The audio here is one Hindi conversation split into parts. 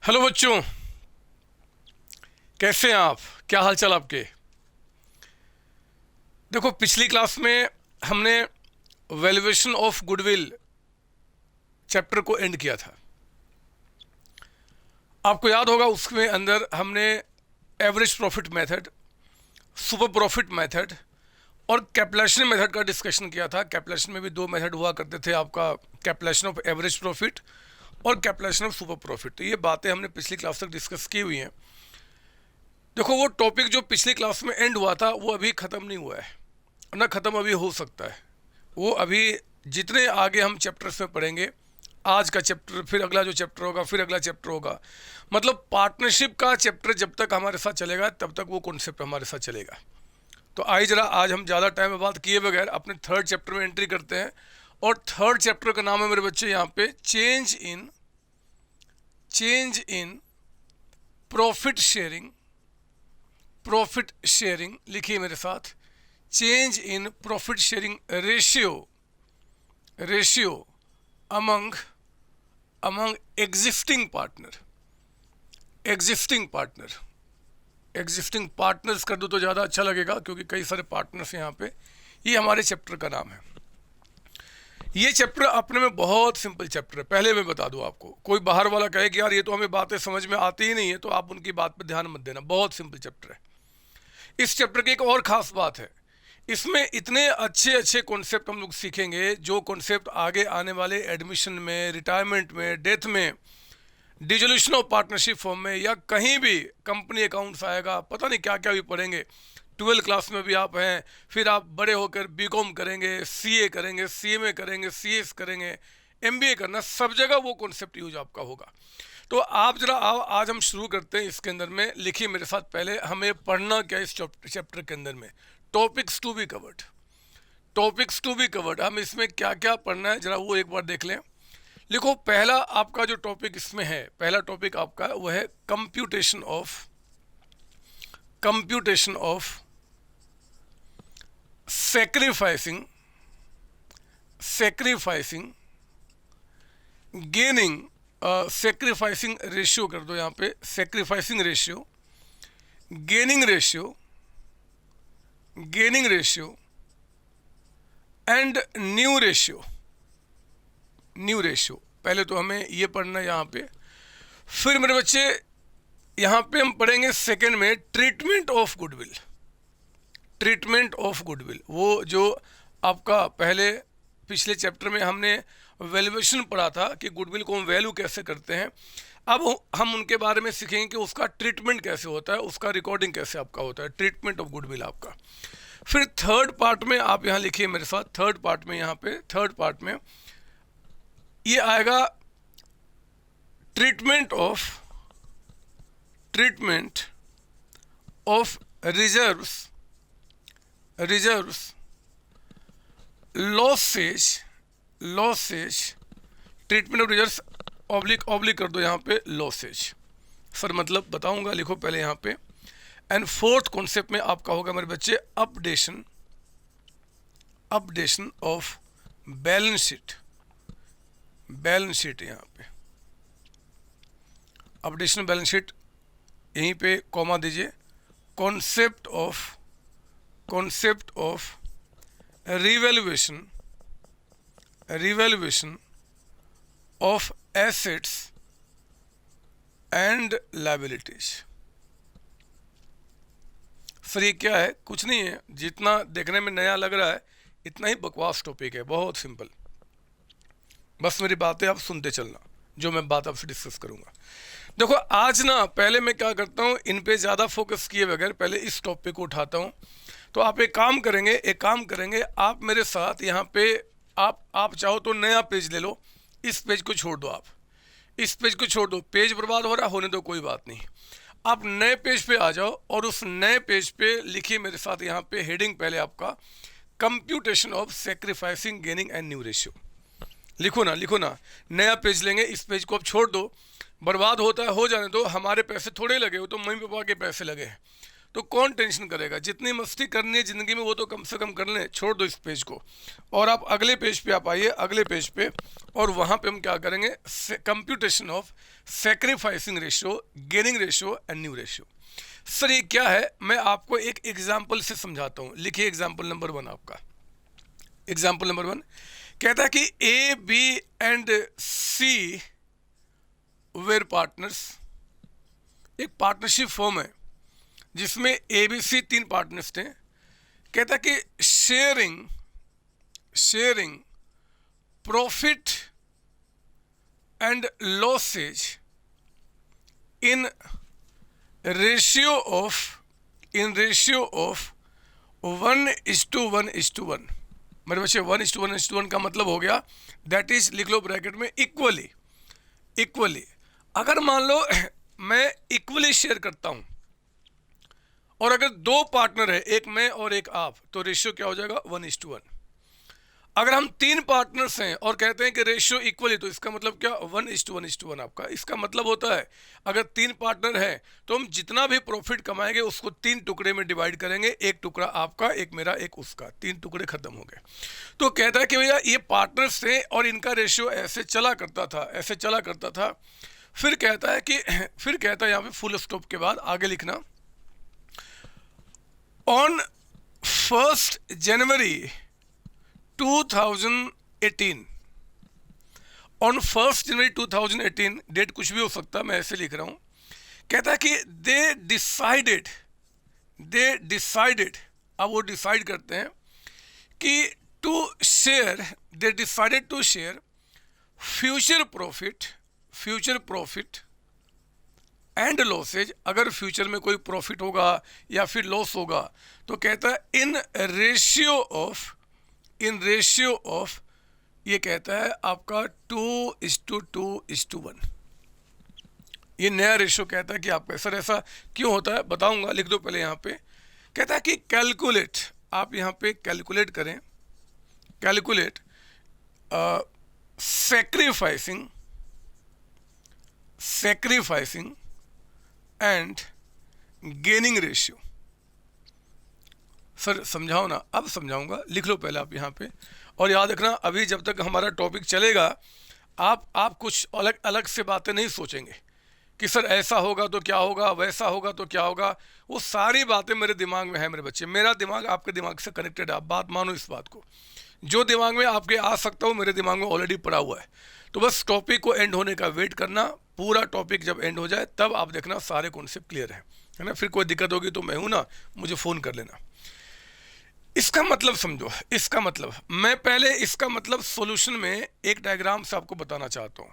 हेलो बच्चों, कैसे हैं आप? क्या हाल चाल आपके? देखो, पिछली क्लास में हमने वैल्यूएशन ऑफ गुडविल चैप्टर को एंड किया था। आपको याद होगा उसमें अंदर हमने average profit method, super profit method और कैलकुलेशन मेथड का डिस्कशन किया था। कैलकुलेशन में भी दो मेथड हुआ करते थे, आपका कैलकुलेशन ऑफ एवरेज प्रॉफिट और कैलकुलेशन ऑफ सुपर प्रॉफिट। तो ये बातें हमने पिछली क्लास तक डिस्कस की हुई हैं। देखो, वो टॉपिक जो पिछली क्लास में एंड हुआ था वो अभी ख़त्म नहीं हुआ है, ना ख़त्म अभी हो सकता है। वो अभी जितने आगे हम चैप्टर्स में पढ़ेंगे, आज का चैप्टर, फिर अगला जो चैप्टर होगा, फिर अगला चैप्टर होगा, मतलब पार्टनरशिप का चैप्टर जब तक हमारे साथ चलेगा तब तक वो कॉन्सेप्ट हमारे साथ चलेगा। तो आइए जरा, आज हम ज़्यादा टाइम में बात किए बगैर अपने थर्ड चैप्टर में एंट्री करते हैं। और थर्ड चैप्टर का नाम है मेरे बच्चे यहाँ पे चेंज इन प्रॉफिट शेयरिंग। लिखिए मेरे साथ, change in profit sharing ratio among existing partners कर दो तो ज़्यादा अच्छा लगेगा, क्योंकि कई सारे पार्टनर्स यहाँ पे। ये हमारे चैप्टर का नाम है। ये चैप्टर अपने में बहुत सिंपल चैप्टर है। पहले मैं बता दूं आपको, कोई बाहर वाला कहे कि यार ये तो हमें बातें समझ में आती ही नहीं है, तो आप उनकी बात पर ध्यान मत देना। बहुत सिंपल चैप्टर है। इस चैप्टर की एक और ख़ास बात है, इसमें इतने अच्छे कॉन्सेप्ट हम लोग सीखेंगे, जो कॉन्सेप्ट आगे आने वाले एडमिशन में, रिटायरमेंट में, डेथ में, डिसोल्यूशन ऑफ पार्टनरशिप फॉर्म में, या कहीं भी कंपनी अकाउंट्स आएगा, पता नहीं क्या क्या भी पढ़ेंगे। 12 क्लास में भी आप हैं, फिर आप बड़े होकर बीकॉम करेंगे, सीए करेंगे, सीएमए करेंगे, सीएस करेंगे, एमबीए करना, सब जगह वो कॉन्सेप्ट यूज आपका होगा। तो आप जरा आओ, आज हम शुरू करते हैं इसके अंदर में। लिखिए मेरे साथ, पहले हमें पढ़ना क्या इस चैप्टर के अंदर में। टॉपिक्स टू बी कवर्ड, हम इसमें क्या क्या पढ़ना है जरा वो एक बार देख लें। लिखो, पहला आपका जो टॉपिक इसमें है, पहला टॉपिक आपका वो है computation of sacrificing gaining, sacrificing ratio कर दो यहाँ पे, sacrificing ratio, gaining ratio and new ratio. पहले तो हमें ये पढ़ना है यहाँ पे। फिर मेरे बच्चे यहाँ पे हम पढ़ेंगे सेकंड में ट्रीटमेंट ऑफ गुडविल। वो जो आपका पहले पिछले चैप्टर में हमने वैल्यूएशन पढ़ा था कि गुडविल को हम वैल्यू कैसे करते हैं, अब हम उनके बारे में सीखेंगे कि उसका ट्रीटमेंट कैसे होता है, उसका रिकॉर्डिंग कैसे आपका होता है, ट्रीटमेंट ऑफ गुडविल आपका। फिर थर्ड पार्ट में आप यहाँ लिखिए मेरे साथ, थर्ड पार्ट में ये आएगा treatment of reserves, losses, treatment of reserves oblique कर दो यहाँ पे लॉसेज। सर मतलब बताऊंगा, लिखो पहले यहाँ पे। एंड फोर्थ कॉन्सेप्ट में आपका होगा मेरे बच्चे अपडेशन ऑफ बैलेंस शीट यहाँ पे, अपडेशन बैलेंस शीट, यहीं पे कॉमा दीजिए। Concept of revaluation of assets and liabilities. Sir ये क्या है? कुछ नहीं है, जितना देखने में नया लग रहा है इतना ही बकवास टॉपिक है, बहुत सिंपल। बस मेरी बातें आप सुनते चलना, जो मैं बात आपसे डिस्कस करूंगा। देखो, आज ना पहले मैं क्या करता हूँ, इन पे ज़्यादा फोकस किए बगैर पहले इस टॉपिक को उठाता हूँ। तो आप एक काम करेंगे, आप मेरे साथ यहाँ पे, आप चाहो तो नया पेज ले लो, इस पेज को छोड़ दो, आप इस पेज को छोड़ दो, पेज बर्बाद हो रहा होने दो, कोई बात नहीं। आप नए पेज पे आ जाओ और उस नए पेज पे लिखिए मेरे साथ यहाँ पे हेडिंग, पहले आपका computation of sacrificing gaining and new ratio. लिखो ना, नया पेज लेंगे, इस पेज को अब छोड़ दो, बर्बाद होता है हो जाने दो, हमारे पैसे थोड़े लगे हो तो मम्मी पापा के पैसे लगे हैं, तो कौन टेंशन करेगा? जितनी मस्ती करनी है ज़िंदगी में वो तो कम से कम कर लें, छोड़ दो इस पेज को और आप अगले पेज पे आप आइए, अगले पेज पे, और वहाँ पे हम क्या करेंगे? Computation of sacrificing ratio, gaining ratio and new ratio. Sir ये क्या है? मैं आपको एक एग्जाम्पल से समझाता हूँ। लिखिए एग्जाम्पल नंबर 1 आपका। एग्जाम्पल नंबर 1 कहता है कि A B and C were partners. एक पार्टनरशिप फॉर्म है जिसमें ए बी सी 3 पार्टनर्स थे। कहता है कि sharing profit and losses in ratio of 1:1:1। मेरे बच्चे 1:1:1 का मतलब हो गया, दैट इज लिख लो ब्रैकेट में, इक्वली। अगर मान लो मैं इक्वली शेयर करता हूं और अगर 2 पार्टनर है, एक मैं और एक आप, तो रेशियो क्या हो जाएगा? 1:1। अगर हम 3 पार्टनर्स हैं और कहते हैं कि रेशियो इक्वली, तो इसका मतलब क्या? 1:1:1 आपका। इसका मतलब होता है अगर 3 पार्टनर हैं तो हम जितना भी प्रॉफिट कमाएंगे उसको 3 टुकड़े में डिवाइड करेंगे, एक टुकड़ा आपका, एक मेरा, एक उसका, 3 टुकड़े खत्म हो गए। तो कहता है कि भैया ये पार्टनर्स थे और इनका रेशियो ऐसे चला करता था। फिर कहता है यहाँ पे फुल स्टॉप के बाद आगे लिखना, on 1 January 2018, on 1 January 2018, date कुछ भी हो सकता है, मैं ऐसे लिख रहा हूं। कहता है कि दे डिसाइडेड, अब वो डिसाइड करते हैं कि they decided to share future profit and losses. अगर फ्यूचर में कोई प्रॉफिट होगा या फिर लॉस होगा तो कहता है इन रेशियो ऑफ, ये कहता है आपका 2:2:1। ये नया रेशियो कहता है कि आपका। सर ऐसा क्यों होता है? बताऊंगा, लिख दो पहले यहाँ पे। कहता है कि कैलकुलेट, आप यहाँ पे कैलकुलेट करें, sacrificing and gaining ratio. Sir समझाओ ना? अब समझाऊंगा, लिख लो पहले आप यहाँ पे। और याद रखना, अभी जब तक हमारा टॉपिक चलेगा आप कुछ अलग से बातें नहीं सोचेंगे कि सर ऐसा होगा तो क्या होगा, वैसा होगा तो क्या होगा। वो सारी बातें मेरे दिमाग में है मेरे बच्चे। मेरा दिमाग आपके दिमाग से कनेक्टेड है, आप बात मानो इस बात को। जो दिमाग में आपके आ सकता हो मेरे दिमाग में ऑलरेडी पड़ा हुआ है। तो बस टॉपिक को एंड होने का वेट करना, पूरा टॉपिक जब एंड हो जाए तब आप देखना सारे कॉन्सेप्ट क्लियर है ना। फिर कोई दिक्कत होगी तो मैं हूं ना, मुझे फ़ोन कर लेना। इसका मतलब समझो, इसका मतलब मैं पहले इसका मतलब सॉल्यूशन में एक डायग्राम से आपको बताना चाहता हूँ।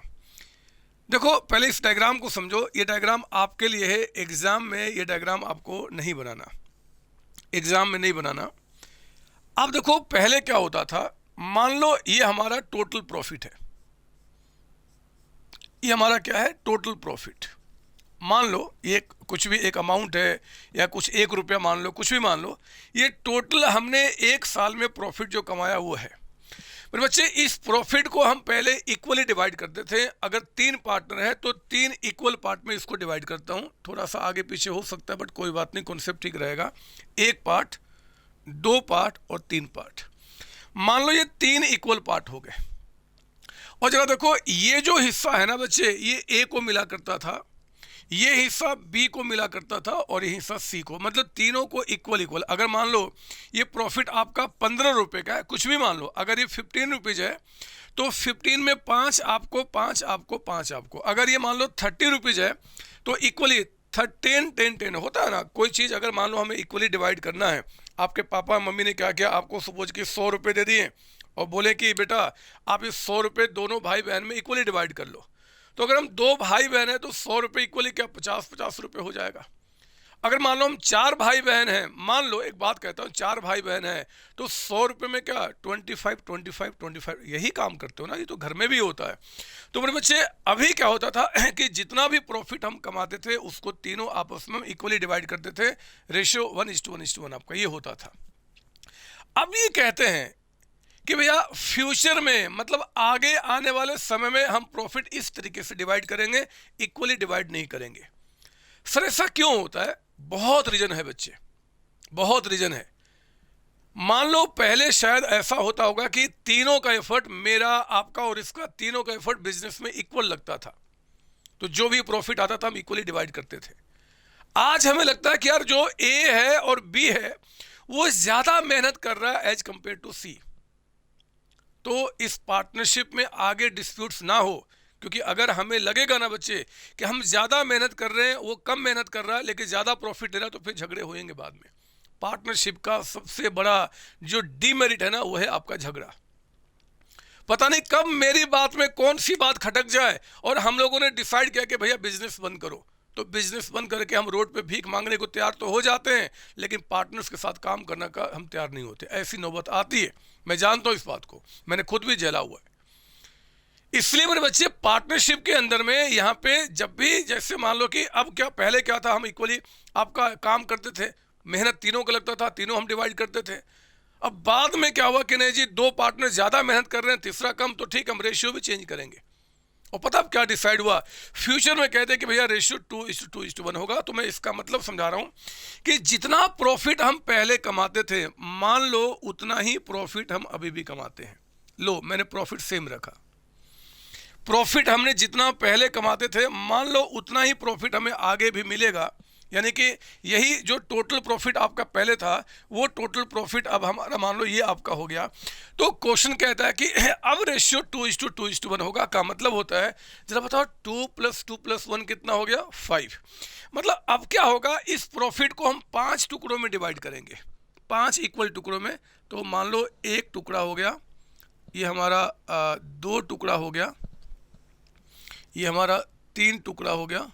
देखो पहले इस डायग्राम को समझो। ये डायग्राम आपके लिए है, एग्जाम में ये डायग्राम आपको नहीं बनाना, एग्जाम में नहीं बनाना। अब देखो पहले क्या होता था, मान लो ये हमारा टोटल प्रॉफिट है, ये हमारा क्या है? Total profit. मान लो ये कुछ भी एक अमाउंट है या कुछ 1 रुपया मान लो, कुछ भी मान लो, ये टोटल हमने 1 साल में प्रॉफिट जो कमाया वो है। मेरे बच्चे इस प्रॉफिट को हम पहले इक्वली डिवाइड करते थे। अगर 3 पार्टनर है तो 3 इक्वल पार्ट में इसको डिवाइड करता हूँ। थोड़ा सा आगे पीछे हो सकता है बट कोई बात नहीं, कॉन्सेप्ट ठीक रहेगा। 1 पार्ट, 2 पार्ट और 3 पार्ट। मान लो ये 3 इक्वल पार्ट हो गए। और जरा देखो ये जो हिस्सा है ना बच्चे, ये ए को मिला करता था, ये हिस्सा बी को मिला करता था और ये हिस्सा सी को, मतलब तीनों को इक्वल। अगर मान लो ये प्रॉफिट आपका 15 रुपये का है, कुछ भी मान लो, अगर ये 15 रुपीज़ है तो 15 में 5 आपको, 5 आपको, 5 आपको। अगर ये मान लो 30 रुपीज़ है तो इक्वली 10 10 10 होता है ना। कोई चीज़ अगर मान लो हमें इक्वली डिवाइड करना है, आपके पापा मम्मी ने क्या किया, आपको सपोज कि 100 रुपये दे दिए और बोले कि बेटा आप इस 100 रुपये दोनों भाई बहन में इक्वली डिवाइड कर लो। तो अगर हम 2 भाई बहन हैं तो 100 रुपये इक्वली क्या 50-50 रुपये हो जाएगा। अगर मान लो हम 4 भाई बहन हैं, मान लो एक बात कहता हूँ, 4 भाई बहन हैं तो 100 रुपये में क्या 25 यही काम करते हो ना, ये तो घर में भी होता है। तो मेरे बच्चे अभी क्या होता था कि जितना भी प्रॉफिट हम कमाते थे उसको तीनों आपस में इक्वली डिवाइड करते थे, रेशियो 1:1:1 आपका ये होता था। अब ये कहते हैं कि भैया फ्यूचर में, मतलब आगे आने वाले समय में हम प्रॉफिट इस तरीके से डिवाइड करेंगे, इक्वली डिवाइड नहीं करेंगे। सर ऐसा क्यों होता है? बहुत रीजन है बच्चे, बहुत रीजन है। मान लो पहले शायद ऐसा होता होगा कि तीनों का एफर्ट, मेरा, आपका और इसका, तीनों का एफर्ट बिजनेस में इक्वल लगता था, तो जो भी प्रॉफिट आता था हम इक्वली डिवाइड करते थे। आज हमें लगता है कि यार जो ए है और बी है वो ज्यादा मेहनत कर रहा है एज कंपेयर टू सी, तो इस पार्टनरशिप में आगे डिस्प्यूट्स ना हो। क्योंकि अगर हमें लगेगा ना बच्चे कि हम ज्यादा मेहनत कर रहे हैं, वो कम मेहनत कर रहा है लेकिन ज्यादा प्रॉफिट दे रहा है, तो फिर झगड़े होंगे बाद में। पार्टनरशिप का सबसे बड़ा जो डीमेरिट है ना, वो है आपका झगड़ा। पता नहीं कब मेरी बात में कौन सी बात खटक जाए और हम लोगों ने डिसाइड किया कि भैया बिजनेस बंद करो, तो बिजनेस बंद करके हम रोड पे भीख मांगने को तैयार तो हो जाते हैं, लेकिन पार्टनर्स के साथ काम करने का हम तैयार नहीं होते। ऐसी नौबत आती है, मैं जानता हूं इस बात को, मैंने खुद भी झेला हुआ है। इसलिए मेरे बच्चे पार्टनरशिप के अंदर में यहाँ पे जब भी, जैसे मान लो कि अब क्या, पहले क्या था, हम इक्वली आपका काम करते थे, मेहनत तीनों का लगता था, तीनों हम डिवाइड करते थे। अब बाद में क्या हुआ कि नहीं जी, दो पार्टनर ज्यादा मेहनत कर रहे हैं, तीसरा कम, तो ठीक, हम रेशियो भी चेंज करेंगे। और पता अब क्या डिसाइड हुआ, फ्यूचर में कहते हैं कि भैया रेशियो 2:2:1 होगा। तो मैं इसका मतलब समझा रहा हूं कि जितना प्रॉफिट हम पहले कमाते थे, मान लो उतना ही प्रॉफिट हम अभी भी कमाते हैं। लो, मैंने प्रॉफिट सेम रखा, प्रॉफिट हमने जितना पहले कमाते थे, मान लो उतना ही प्रॉफिट हमें आगे भी मिलेगा। यानी कि यही जो टोटल प्रॉफिट आपका पहले था, वो टोटल प्रॉफिट अब हमारा, मान लो ये आपका हो गया। तो क्वेश्चन कहता है कि अब रेशियो 2:2:1 होगा। का मतलब होता है, जरा बताओ, 2 + 2 + 1 कितना हो गया, 5। मतलब अब क्या होगा, इस प्रॉफिट को हम 5 टुकड़ों में डिवाइड करेंगे, 5 इक्वल टुकड़ों में। तो मान लो एक टुकड़ा हो गया, ये हमारा 2 टुकड़ा हो गया, ये हमारा 3 टुकड़ा हो गया,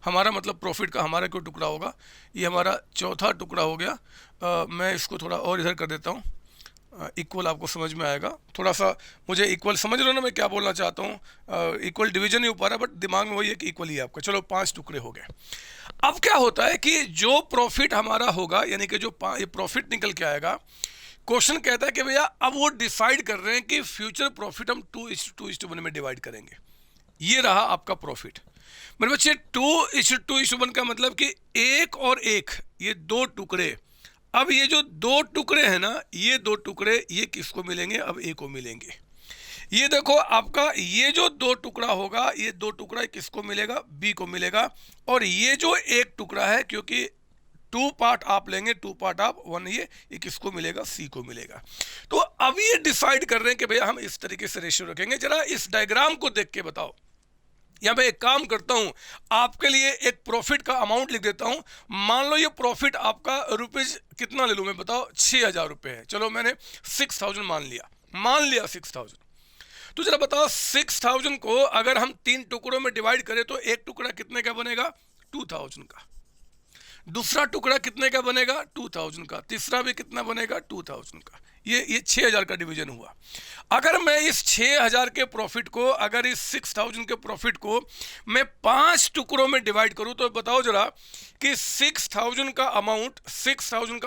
हमारा मतलब प्रॉफिट का हमारा क्यों टुकड़ा होगा, ये हमारा चौथा टुकड़ा हो गया। मैं इसको थोड़ा और इधर कर देता हूँ, इक्वल आपको समझ में आएगा। थोड़ा सा मुझे इक्वल समझ रहे हो ना मैं क्या बोलना चाहता हूँ, इक्वल डिवीजन नहीं हो पा रहा, बट दिमाग में वही है कि इक्वल ही है आपका। चलो 5 टुकड़े हो गए। अब क्या होता है कि जो प्रॉफिट हमारा होगा, यानी कि जो ये प्रॉफिट निकल के आएगा, क्वेश्चन कहता है कि भैया अब वो डिसाइड कर रहे हैं कि फ्यूचर प्रॉफिट हम 2:2:1 में डिवाइड करेंगे। ये रहा आपका प्रॉफिट। मेरे बच्चे 2:2:1 का मतलब कि एक और एक, ये 2 टुकड़े। अब ये जो 2 टुकड़े हैं ना, ये 2 टुकड़े ये किसको मिलेंगे, अब ए को मिलेंगे। ये देखो आपका ये जो 2 टुकड़ा होगा, ये 2 टुकड़ा किसको मिलेगा, बी को मिलेगा। और ये जो एक टुकड़ा है, क्योंकि 2 पार्ट आप लेंगे, 2 पार्ट आप, 1 ये किसको मिलेगा, सी को मिलेगा। तो अब ये डिसाइड कर रहे हैं कि भैया हम इस तरीके से रेशियो रखेंगे। जरा इस डायग्राम को देख के बताओ। या मैं एक काम करता हूं, आपके लिए एक प्रॉफिट का अमाउंट लिख देता हूं। मान लो ये प्रॉफिट आपका रुपीज कितना ले लूं मैं, बताओ, 6,000 रुपये है। चलो मैंने 6,000 मान लिया 6,000। तो जरा बताओ 6,000 को अगर हम 3 टुकड़ों में डिवाइड करें तो एक टुकड़ा कितने का बनेगा, 2,000 का। दूसरा टुकड़ा कितने का बनेगा, 2,000 का। तीसरा भी कितना बनेगा, 2,000 का। ये 6,000 का डिवीजन हुआ। अगर मैं इस 6,000 के प्रॉफिट को, अगर इस 6,000 के प्रॉफिट को मैं 5 टुकड़ों में डिवाइड करूं, तो बताओ जरा कि 6,000 का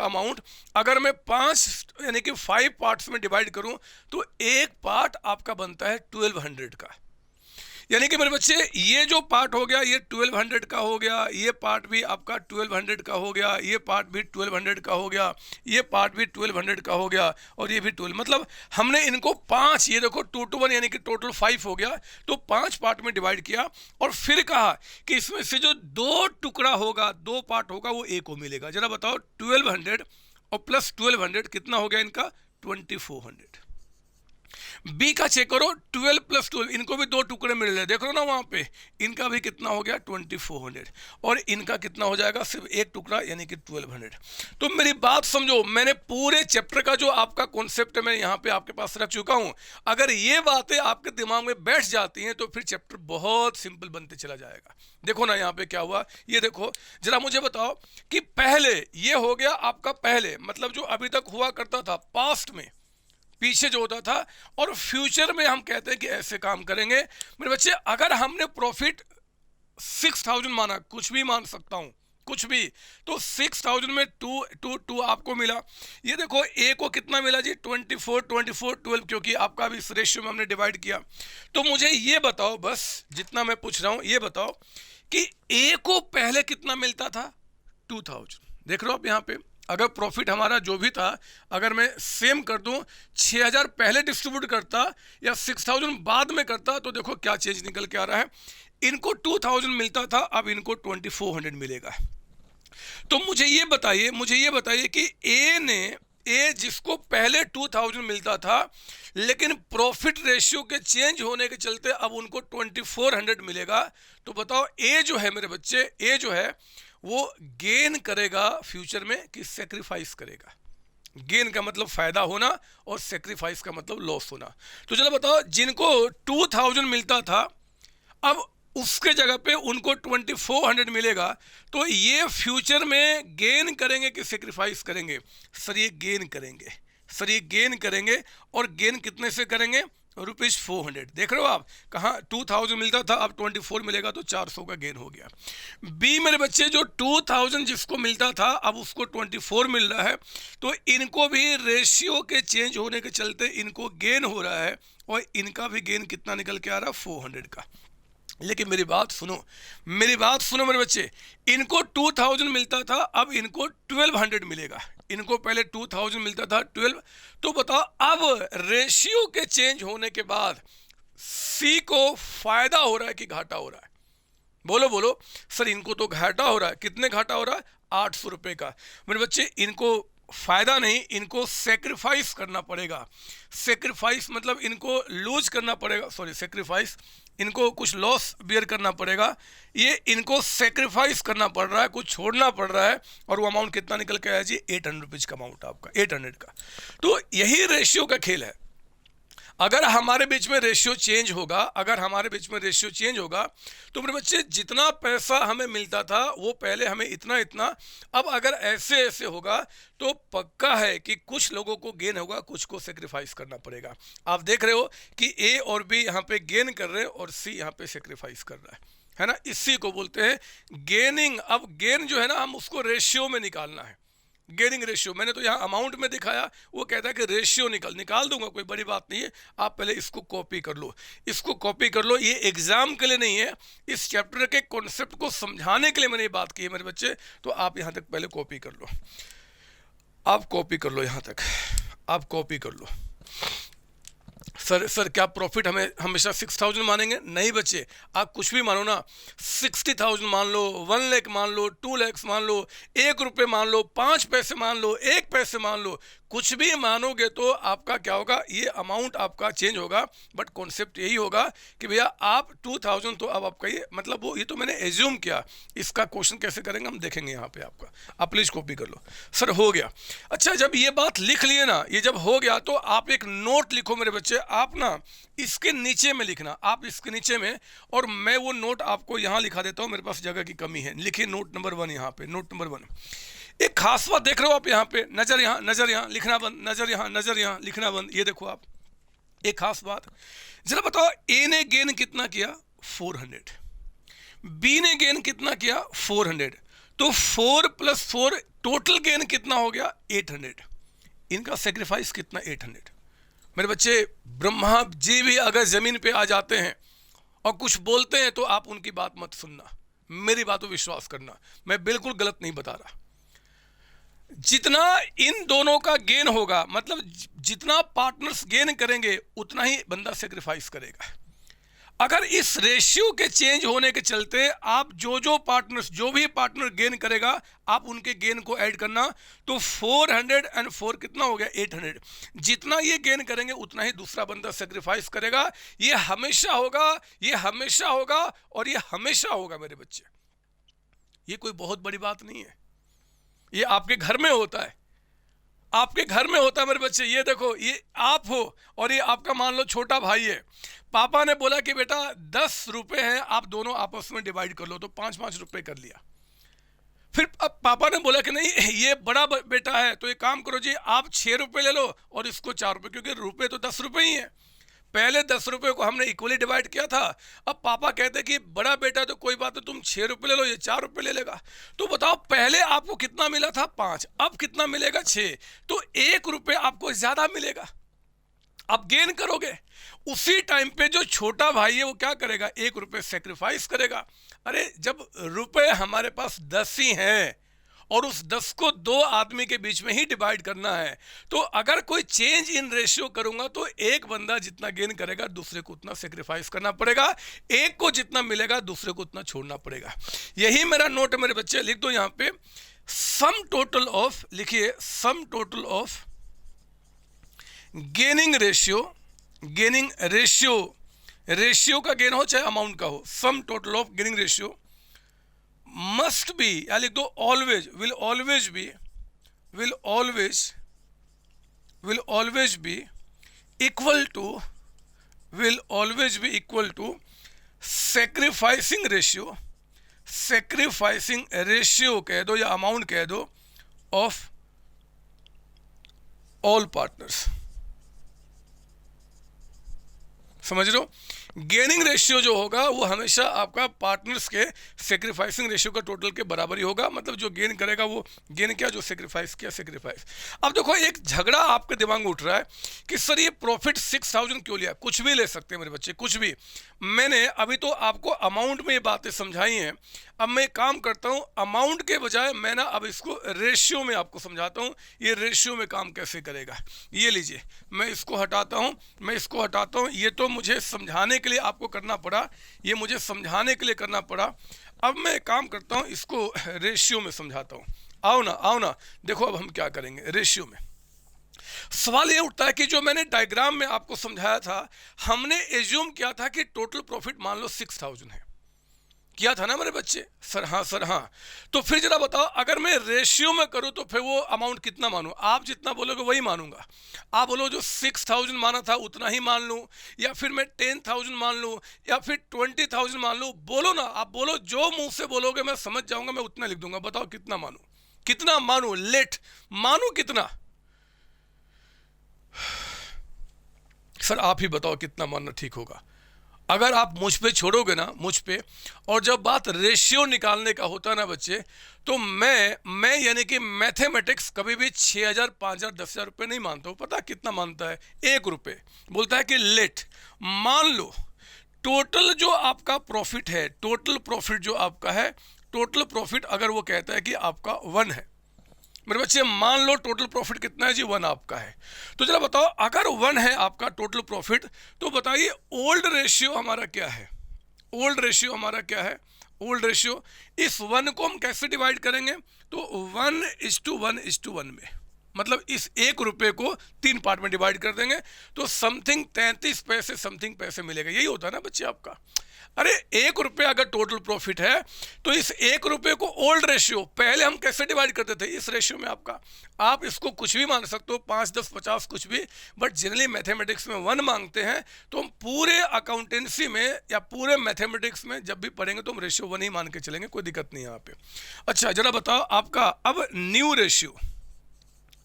अमाउंट अगर मैं 5 यानी कि 5 पार्ट्स में डिवाइड करूं, तो एक पार्ट आपका बनता है 1,200 का। यानी कि मेरे बच्चे ये जो पार्ट हो गया, ये 1,200 का हो गया, ये पार्ट भी आपका 1,200 का हो गया, ये पार्ट भी 1,200 का हो गया, ये पार्ट भी 1,200 का हो गया, और ये भी 12। मतलब हमने इनको 5, ये देखो 2 to 1 यानी कि टोटल 5 हो गया, तो 5 पार्ट में डिवाइड किया। और फिर कहा कि इसमें से जो 2 टुकड़ा होगा, 2 पार्ट होगा, वो ए को मिलेगा। जरा बताओ 1,200 और प्लस 1,200 कितना हो गया इनका, 2,400। बी का चेक करो, 12 + 12, इनको भी 2 टुकड़े मिल रहे, देख लो ना वहां पे, इनका भी कितना हो गया, 2,400। और इनका कितना हो जाएगा, सिर्फ एक टुकड़ा, यानी कि 1,200। तो मेरी बात समझो, मैंने पूरे चैप्टर का जो आपका कॉन्सेप्ट है मैं यहाँ पे आपके पास रख चुका हूँ। अगर ये बातें आपके दिमाग में बैठ जाती हैं तो फिर चैप्टर बहुत सिंपल बनते चला जाएगा। देखो ना यहाँ पे क्या हुआ, ये देखो जरा मुझे बताओ कि पहले ये हो गया आपका, पहले मतलब जो अभी तक हुआ करता था, पास्ट में, पीछे जो होता था, और फ्यूचर में हम कहते हैं कि ऐसे काम करेंगे। मेरे बच्चे अगर हमने प्रॉफिट 6,000 माना, कुछ भी मान सकता हूं, कुछ भी, तो 6,000 में 2 आपको मिला। ये देखो ए को कितना मिला जी, 24 12, क्योंकि आपका भी इस रेशियो में हमने डिवाइड किया। तो मुझे ये बताओ, बस जितना मैं पूछ रहा हूं ये बताओ कि ए को पहले कितना मिलता था, 2000, देख रहे हो आप यहाँ पे। अगर प्रॉफिट हमारा जो भी था, अगर मैं सेम कर दूं, 6000 पहले डिस्ट्रीब्यूट करता या 6000 बाद में करता, तो देखो क्या चेंज निकल के आ रहा है। इनको 2000 मिलता था, अब इनको 2400 मिलेगा। तो मुझे ये बताइए कि ए जिसको पहले 2000 मिलता था, लेकिन प्रॉफिट रेशियो के चेंज होने के चलते अब उनको 2400 मिलेगा, तो बताओ ए जो है मेरे बच्चे, ए जो है वो गेन करेगा फ्यूचर में कि सेक्रीफाइस करेगा? गेन का मतलब फायदा होना और सेक्रीफाइस का मतलब लॉस होना। तो चलो बताओ, जिनको 2000 मिलता था, अब उसके जगह पे उनको 2400 मिलेगा, तो ये फ्यूचर में गेन करेंगे कि सेक्रीफाइस करेंगे? सर ये गेन करेंगे, सर ये गेन करेंगे। और गेन कितने से करेंगे? ₹400। देख रहे हो आप, कहाँ 2000 मिलता था, अब 24 मिलेगा, तो 400 का गेन हो गया। बी मेरे बच्चे, जो 2000 जिसको मिलता था, अब उसको 24 मिल रहा है, तो इनको भी रेशियो के चेंज होने के चलते इनको गेन हो रहा है, और इनका भी गेन कितना निकल के आ रहा है? 400 का। लेकिन मेरी बात सुनो मेरे बच्चे, इनको 2000 मिलता था, अब इनको 1200 मिलेगा। इनको पहले 2000 मिलता था 12, तो बताओ अब रेशियो के चेंज होने के बाद सी को फायदा हो रहा है कि घाटा हो रहा है? बोलो बोलो। सर इनको तो घाटा हो रहा है। कितने घाटा हो रहा है? 800 रुपये का। मेरे बच्चे, इनको फायदा नहीं, इनको सेक्रीफाइस करना पड़ेगा। सेक्रीफाइस मतलब इनको लूज करना पड़ेगा, सॉरी सेक्रीफाइस, इनको कुछ लॉस बियर करना पड़ेगा। ये इनको सेक्रीफाइस करना पड़ रहा है, कुछ छोड़ना पड़ रहा है, और वो अमाउंट कितना निकल के आया जी? 800 रुपीज़ का अमाउंट आपका, 800 का। तो यही रेशियो का खेल है। अगर हमारे बीच में रेशियो चेंज होगा, तो मेरे बच्चे जितना पैसा हमें मिलता था वो पहले हमें इतना, अब अगर ऐसे होगा तो पक्का है कि कुछ लोगों को गेन होगा, कुछ को सेक्रीफाइस करना पड़ेगा। आप देख रहे हो कि ए और बी यहाँ पे गेन कर रहे हैं और सी यहाँ पे सेक्रीफाइस कर रहा है ना? इसी को बोलते हैं गेनिंग। अब गेन जो है ना, हम उसको रेशियो में निकालना है। गेनिंग रेशियो, मैंने तो यहाँ अमाउंट में दिखाया, वो कहता है कि रेशियो निकाल दूंगा, कोई बड़ी बात नहीं है। आप पहले इसको कॉपी कर लो, ये एग्जाम के लिए नहीं है, इस चैप्टर के कॉन्सेप्ट को समझाने के लिए मैंने ये बात की है मेरे बच्चे। तो आप यहाँ तक पहले कॉपी कर लो, यहाँ तक आप कॉपी कर लो। सर क्या प्रॉफिट हमें हमेशा 6000 मानेंगे? नहीं बच्चे, आप कुछ भी मानो ना, 60,000 मान लो, 1 लाख मान लो, 2 लाख मान लो, 1 रुपये मान लो, 5 पैसे मान लो, 1 पैसे मान लो, कुछ भी मानोगे तो आपका क्या होगा? ये अमाउंट आपका चेंज होगा, बट कॉन्सेप्ट यही होगा कि भैया आप 2000, तो अब आपका ये मतलब वो, ये तो मैंने एज्यूम किया। इसका क्वेश्चन कैसे करेंगे हम देखेंगे यहाँ पे आपका। आप प्लीज कॉपी कर लो। सर हो गया। अच्छा, जब ये बात लिख लिए ना, ये जब हो गया, तो आप एक नोट लिखो मेरे बच्चे। आप ना इसके नीचे में लिखना, आप इसके नीचे में, और मैं वो नोट आपको यहाँ लिखा देता हूँ, मेरे पास जगह की कमी है। लिखिए नोट नंबर 1 यहाँ पे, नोट नंबर 1। एक खास बात देख रहे हो आप यहाँ पे, नजर यहाँ लिखना बंद, नजर यहाँ लिखना बंद। ये देखो आप, एक खास बात, जरा बताओ, ए ने गेन कितना किया? 400। बी ने गेन कितना किया? 400। तो 4 + 4 टोटल गेन कितना हो गया? 800। इनका सेक्रीफाइस कितना? 800। मेरे बच्चे, ब्रह्मा जी भी अगर जमीन पे आ जाते हैं और कुछ बोलते हैं तो आप उनकी बात मत सुनना, मेरी बात पर विश्वास करना, मैं बिल्कुल गलत नहीं बता रहा। जितना इन दोनों का गेन होगा, मतलब जितना पार्टनर्स गेन करेंगे, उतना ही बंदा सेक्रीफाइस करेगा। अगर इस रेशियो के चेंज होने के चलते आप जो भी पार्टनर गेन करेगा, आप उनके गेन को ऐड करना, तो 404 कितना हो गया? 800। जितना ये गेन करेंगे उतना ही दूसरा बंदा सेक्रीफाइस करेगा। ये हमेशा होगा, और ये हमेशा होगा मेरे बच्चे। ये कोई बहुत बड़ी बात नहीं है, ये आपके घर में होता है, मेरे बच्चे। ये देखो, ये आप हो और ये आपका मान लो छोटा भाई है। पापा ने बोला कि बेटा 10 रुपए हैं, आप दोनों आपस में डिवाइड कर लो, तो 5-5 रुपए कर लिया। फिर अब पापा ने बोला कि नहीं, ये बड़ा बेटा है, तो ये काम करो जी, आप 6 रुपए ले लो और इसको 4 रुपए, क्योंकि रुपए तो 10 रुपए ही है। पहले 10 रुपए को हमने इक्वली डिवाइड किया था। अब पापा कहते कि बड़ा बेटा तो कोई बात नहीं, तुम 6 रुपए ले लो, ये 4 रुपए ले लेगा। तो बताओ, पहले आपको कितना मिला था? 5, अब कितना मिलेगा? 6। तो 1 रुपये आपको ज्यादा मिलेगा। अब गेन करोगे, उसी टाइम पे जो छोटा भाई है वो क्या करेगा? 1 रुपये सेक्रीफाइस करेगा। अरे जब रुपए हमारे पास 10 ही हैं और उस 10 को 2 आदमी के बीच में ही डिवाइड करना है। तो अगर कोई चेंज इन रेशियो करूंगा तो एक बंदा जितना गेन करेगा दूसरे को उतना सेक्रीफाइस करना पड़ेगा, एक को जितना मिलेगा दूसरे को उतना छोड़ना पड़ेगा। यही मेरा नोट है मेरे बच्चे, लिख दो यहाँ पे सम टोटल ऑफ, लिखिए sum total of gaining ratio, gaining ratio, ratio का गेन हो चाहे अमाउंट का हो, sum total of gaining ratio must be, या लिख दो always, will always be, will always be equal to, will always be equal to sacrificing ratio, sacrificing ratio कह दो या अमाउंट कह दो ऑफ ऑल पार्टनर्स। समझ लो, गेनिंग रेशियो जो होगा वो हमेशा आपका पार्टनर्स के सेक्रीफाइसिंग रेशियो का टोटल के बराबर ही होगा। मतलब जो गेन करेगा वो गेन किया, जो सेक्रीफाइस किया सेक्रीफाइस। अब देखो एक झगड़ा आपके दिमाग में उठ रहा है कि सर ये प्रॉफिट 6000 क्यों लिया। कुछ भी ले सकते हैं मेरे बच्चे, कुछ भी। मैंने अभी तो आपको अमाउंट में ये बातें समझाई हैं। अब मैं काम करता हूँ अमाउंट के बजाय मैं ना अब इसको रेशियो में आपको समझाता हूँ, ये रेशियो में काम कैसे करेगा। ये लीजिए, मैं इसको हटाता हूँ, मैं इसको हटाता हूँ। ये तो मुझे समझाने के लिए आपको करना पड़ा, ये मुझे समझाने के लिए करना पड़ा। अब मैं काम करता हूँ, इसको रेशियो में समझाता हूँ। आओ ना, आओ ना, देखो अब हम क्या करेंगे रेशियो में। सवाल ये उठता है कि जो मैंने डायग्राम में आपको समझाया था, हमने एज्यूम किया था कि टोटल प्रॉफिट मान लो 6000 है, किया था ना मेरे बच्चे। सर हाँ, सर हाँ। तो फिर जरा बताओ, अगर मैं रेशियो में करूं तो फिर वो अमाउंट कितना मानूं। आप जितना बोलोगे वही मानूंगा। आप बोलो जो 6000 माना था उतना ही मान लूं, या फिर मैं 10,000 मान लूं, या फिर 20,000 मान लूं। बोलो ना, आप बोलो, जो मुंह से बोलोगे मैं समझ जाऊंगा, मैं उतना लिख दूंगा। बताओ कितना मानूं, कितना मानूं, लेट मानूं कितना। सर आप ही बताओ कितना मानना ठीक होगा। अगर आप मुझ पे छोड़ोगे ना, मुझ पे, और जब बात रेशियो निकालने का होता है ना बच्चे, तो मैं यानी कि मैथमेटिक्स कभी भी 6000, 5000, 10,000 रुपये नहीं मानता हूँ। पता कितना मानता है? 1 रुपये। बोलता है कि लेट मान लो टोटल जो आपका प्रॉफिट है, टोटल प्रॉफिट जो आपका है, टोटल प्रॉफिट अगर वो कहता है कि आपका 1 है मेरे बच्चे, मान लो टोटल प्रॉफिट कितना है जी? 1 आपका है। तो जरा बताओ, अगर 1 है आपका टोटल प्रॉफिट, तो बताइए ओल्ड रेशियो हमारा क्या है? ओल्ड रेशियो हमारा क्या है? ओल्ड रेशियो, इस 1 को हम कैसे डिवाइड करेंगे? तो 1:1:1 में, मतलब इस 1 रुपये को 3 पार्ट में डिवाइड कर देंगे तो समथिंग 33 पैसे समथिंग पैसे मिलेगा। यही होता है ना बच्चे आपका। अरे 1 रुपये अगर टोटल प्रॉफिट है तो इस 1 रुपये को ओल्ड रेशियो, पहले हम कैसे डिवाइड करते थे? इस रेशियो में आपका। आप इसको कुछ भी मान सकते हो, 5, 10, 50 कुछ भी, बट जनरली मैथमेटिक्स में 1 मांगते हैं। तो हम पूरे अकाउंटेंसी में या पूरे मैथमेटिक्स में जब भी पढ़ेंगे तो हम रेशियो 1 ही मान के चलेंगे, कोई दिक्कत नहीं है यहाँ पे। अच्छा जरा बताओ आपका अब न्यू रेशियो,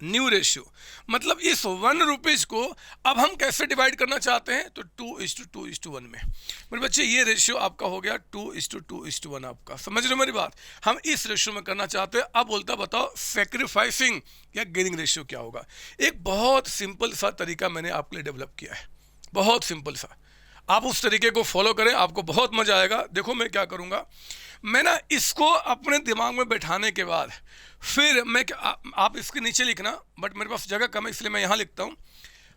न्यू रेशियो मतलब इस 1 रुपीज़ को अब हम कैसे डिवाइड करना चाहते हैं? तो 2:2:1 में। मेरे बच्चे ये रेशियो आपका हो गया 2:2:1 आपका। समझ रहे हो मेरी बात? हम इस रेशियो में करना चाहते हैं। अब बोलता बताओ सेक्रीफाइसिंग या गेनिंग रेशियो क्या होगा? एक बहुत सिंपल सा तरीका मैंने आपके लिए डेवलप किया है, बहुत सिंपल सा। आप उस तरीके को फॉलो करें, आपको बहुत मजा आएगा। देखो मैं क्या करूँगा, मैं ना इसको अपने दिमाग में बैठाने के बाद फिर मैं आप इसके नीचे लिखना, बट मेरे पास जगह कम है इसलिए मैं यहाँ लिखता हूँ।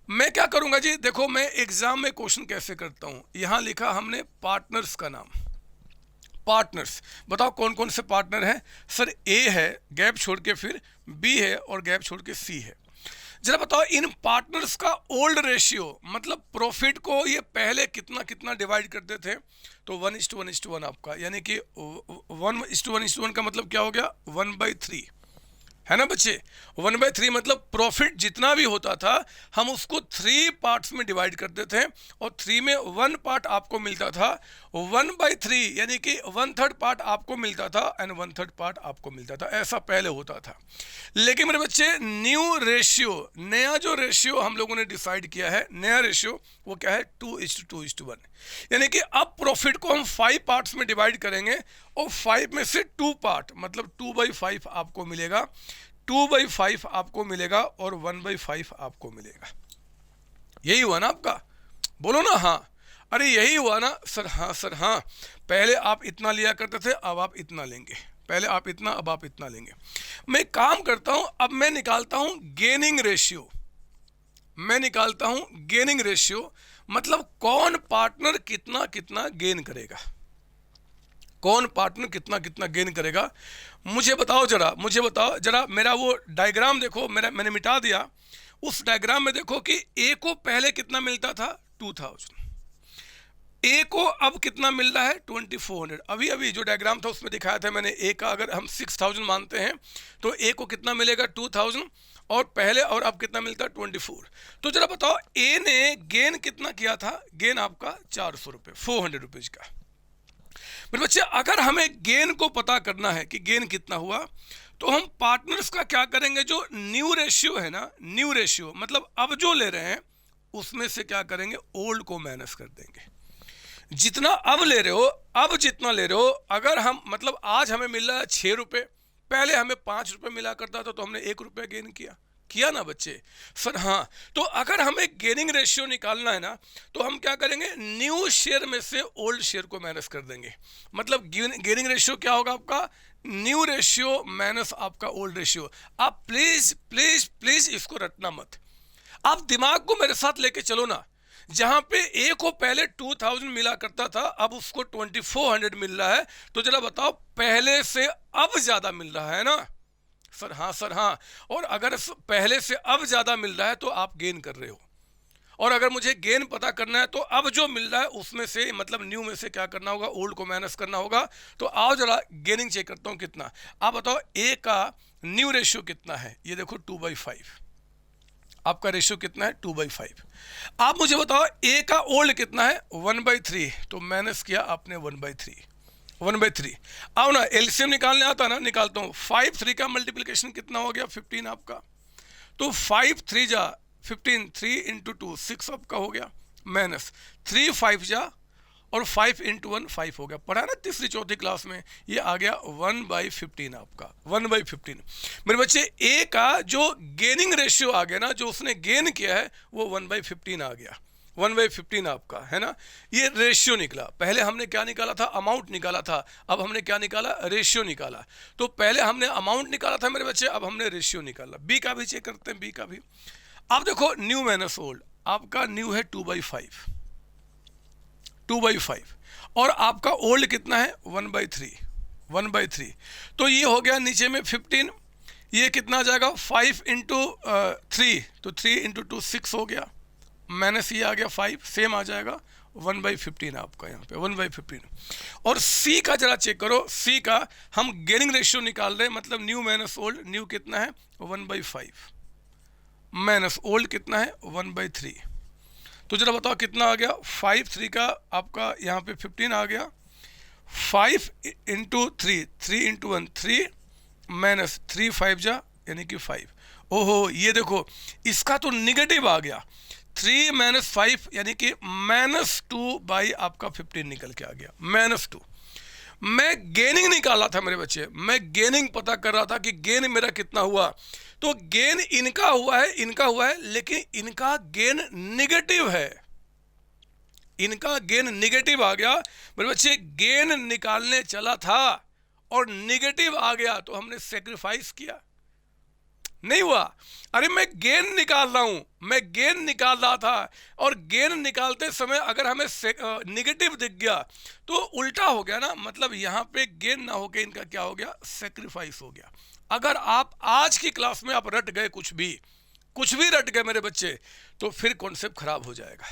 मैं क्या करूँगा जी, देखो मैं एग्जाम में क्वेश्चन कैसे करता हूँ। यहाँ लिखा हमने पार्टनर्स का नाम, पार्टनर्स। बताओ कौन कौन से पार्टनर हैं? सर ए है गैप छोड़ के, फिर बी है और गैप छोड़ के सी है। जरा बताओ इन पार्टनर्स का ओल्ड रेशियो, मतलब प्रॉफिट को ये पहले कितना कितना डिवाइड करते थे? तो 1:1:1 आपका, यानी कि 1:1:1 का मतलब क्या हो गया? 1/3 है ना बच्चे। 1/3 मतलब प्रॉफिट जितना भी होता था हम उसको 3 पार्ट्स में डिवाइड करते थे और 3 में 1 पार्ट आपको मिलता था। 1/3 यानी कि 1/3 पार्ट आपको मिलता था एंड 1/3 पार्ट आपको मिलता था। ऐसा पहले होता था। लेकिन मेरे बच्चे न्यू रेशियो, नया जो रेशियो हम लोगों ने डिसाइड किया है, नया रेशियो वो क्या है? 2:2:1। यानी कि अब प्रॉफिट को हम 5 पार्ट्स में डिवाइड करेंगे और 5 में से 2 पार्ट मतलब 2/5 आपको मिलेगा, 2/5 आपको मिलेगा और 1/5 आपको मिलेगा। यही हुआ ना आपका? बोलो ना हाँ। अरे यही हुआ ना? सर हाँ, सर हाँ। पहले आप इतना लिया करते थे, अब आप इतना लेंगे। पहले आप इतना, अब आप इतना लेंगे। मैं काम करता हूं, अब मैं निकालता हूं गेनिंग रेशियो। मैं निकालता हूं गेनिंग रेशियो, मतलब कौन पार्टनर कितना कितना गेन करेगा, कौन पार्टनर कितना कितना गेन करेगा। मुझे बताओ जरा, मुझे बताओ जरा, मेरा वो डायग्राम देखो, मैंने मिटा दिया। उस डायग्राम में देखो कि ए को पहले कितना मिलता था 2000, ए को अब कितना मिल रहा है 2400। अभी अभी जो डायग्राम था उसमें दिखाया था मैंने, ए का अगर हम 6000 मानते हैं तो ए को कितना मिलेगा 2000, और पहले और अब कितना मिलता है 24। तो जरा बताओ ए ने गेन कितना किया था, गेन आपका 400 रुपये, 400 रुपीज का। मेरे बच्चे अगर हमें गेन को पता करना है कि गेन कितना हुआ, तो हम पार्टनर्स का क्या करेंगे, जो न्यू रेशियो है ना, न्यू रेशियो मतलब अब जो ले रहे हैं उसमें से क्या करेंगे, ओल्ड को माइनस कर देंगे। जितना अब ले रहे हो, अब जितना ले रहे हो, अगर हम मतलब आज हमें मिल रहा है 6 रुपये, पहले हमें 5 रुपये मिला करता था तो हमने 1 रुपया गेन किया ना बच्चे। सर हाँ, तो अगर हमें गेनिंग रेशियो निकालना है ना, तो हम क्या करेंगे, न्यू शेयर में से ओल्ड शेयर को माइनस कर देंगे। मतलब गेनिंग रेशियो क्या होगा आपका, न्यू रेशियो माइनस आपका ओल्ड रेशियो। आप प्लीज प्लीज प्लीज इसको रटना मत, आप दिमाग को मेरे साथ लेके चलो ना। जहां पे ए को पहले 2000 मिला करता था, अब उसको 2400 मिल रहा है, तो जरा बताओ पहले से अब ज्यादा मिल रहा है ना। सर हाँ, सर हाँ। और अगर पहले से अब ज्यादा मिल रहा है तो आप गेन कर रहे हो, और अगर मुझे गेन पता करना है तो अब जो मिल रहा है उसमें से मतलब न्यू में से क्या करना होगा, ओल्ड को माइनस करना होगा। तो आओ जरा गेनिंग चेक करता हूं कितना। आप बताओ ए का न्यू रेशियो कितना है, ये देखो 2/5, आपका रेशियो कितना है 2/5। आप मुझे बताओ ए का ओल्ड कितना है 1/3, तो माइनस किया आपने 1/3। आओ ना एलसीएम निकालने आता ना, निकालता हूँ। 5 3 का मल्टीप्लिकेशन कितना हो गया 15 आपका, तो 5 3 जा 15, 3 इंटू 2 6 आपका हो गया, माइनस 3 5 जा और 5 इंटू 1 5 हो गया। पढ़ा ना तीसरी चौथी क्लास में, ये आ गया 1/15 आपका, 1/15। मेरे बच्चे ए का जो गेनिंग रेशियो आ गया ना, जो उसने गेन किया है वो 1/15 आ गया, 1/15 आपका है ना। ये रेशियो निकला। पहले हमने क्या निकाला था, अमाउंट निकाला था, अब हमने क्या निकाला, रेशियो निकाला। तो पहले हमने अमाउंट निकाला था मेरे बच्चे, अब हमने रेशियो निकाला। बी का भी चेक करते हैं, बी का भी। अब देखो न्यू माइनस ओल्ड, आपका न्यू है 2/5, 2/5, और आपका ओल्ड कितना है 1/3। तो ये हो गया नीचे में 15, ये कितना आ जाएगा 5 इंटू 3, तो 3 इंटू 2 6 हो गया, माइनस ये आ गया 5, सेम आ जाएगा 1/15 आपका यहाँ पे 1/15। और सी का जरा चेक करो, सी का हम गेनिंग रेशियो निकाल रहे हैं, मतलब न्यू माइनस ओल्ड। न्यू कितना है 1/5, माइनस ओल्ड कितना है 1/3। तो जरा बताओ कितना आ गया, 5 3 का आपका यहाँ पे 15 आ गया, 5 इंटू 3, 3 इंटू 1 3, माइनस 3 5 जा यानी कि 5। ओहो ये देखो इसका तो निगेटिव आ गया, 3 - 5 यानी कि -2 बाई आपका 15 निकल के आ गया, -2। मैं गेनिंग निकाला था मेरे बच्चे, मैं गेनिंग पता कर रहा था कि गेन मेरा कितना हुआ। तो गेन इनका हुआ है, इनका हुआ है, लेकिन इनका गेन निगेटिव है, इनका गेन निगेटिव आ गया मेरे बच्चे। गेन निकालने चला था और निगेटिव आ गया, तो हमने सेक्रीफाइस किया, नहीं हुआ। अरे मैं गेन निकाल रहा हूं, मैं गेन निकाल रहा था, और गेन निकालते समय अगर हमें निगेटिव दिख गया तो उल्टा हो गया ना, मतलब यहां पे गेन ना होके इनका क्या हो गया, सेक्रीफाइस हो गया। अगर आप आज की क्लास में आप रट गए, कुछ भी रट गए मेरे बच्चे, तो फिर कॉन्सेप्ट खराब हो जाएगा,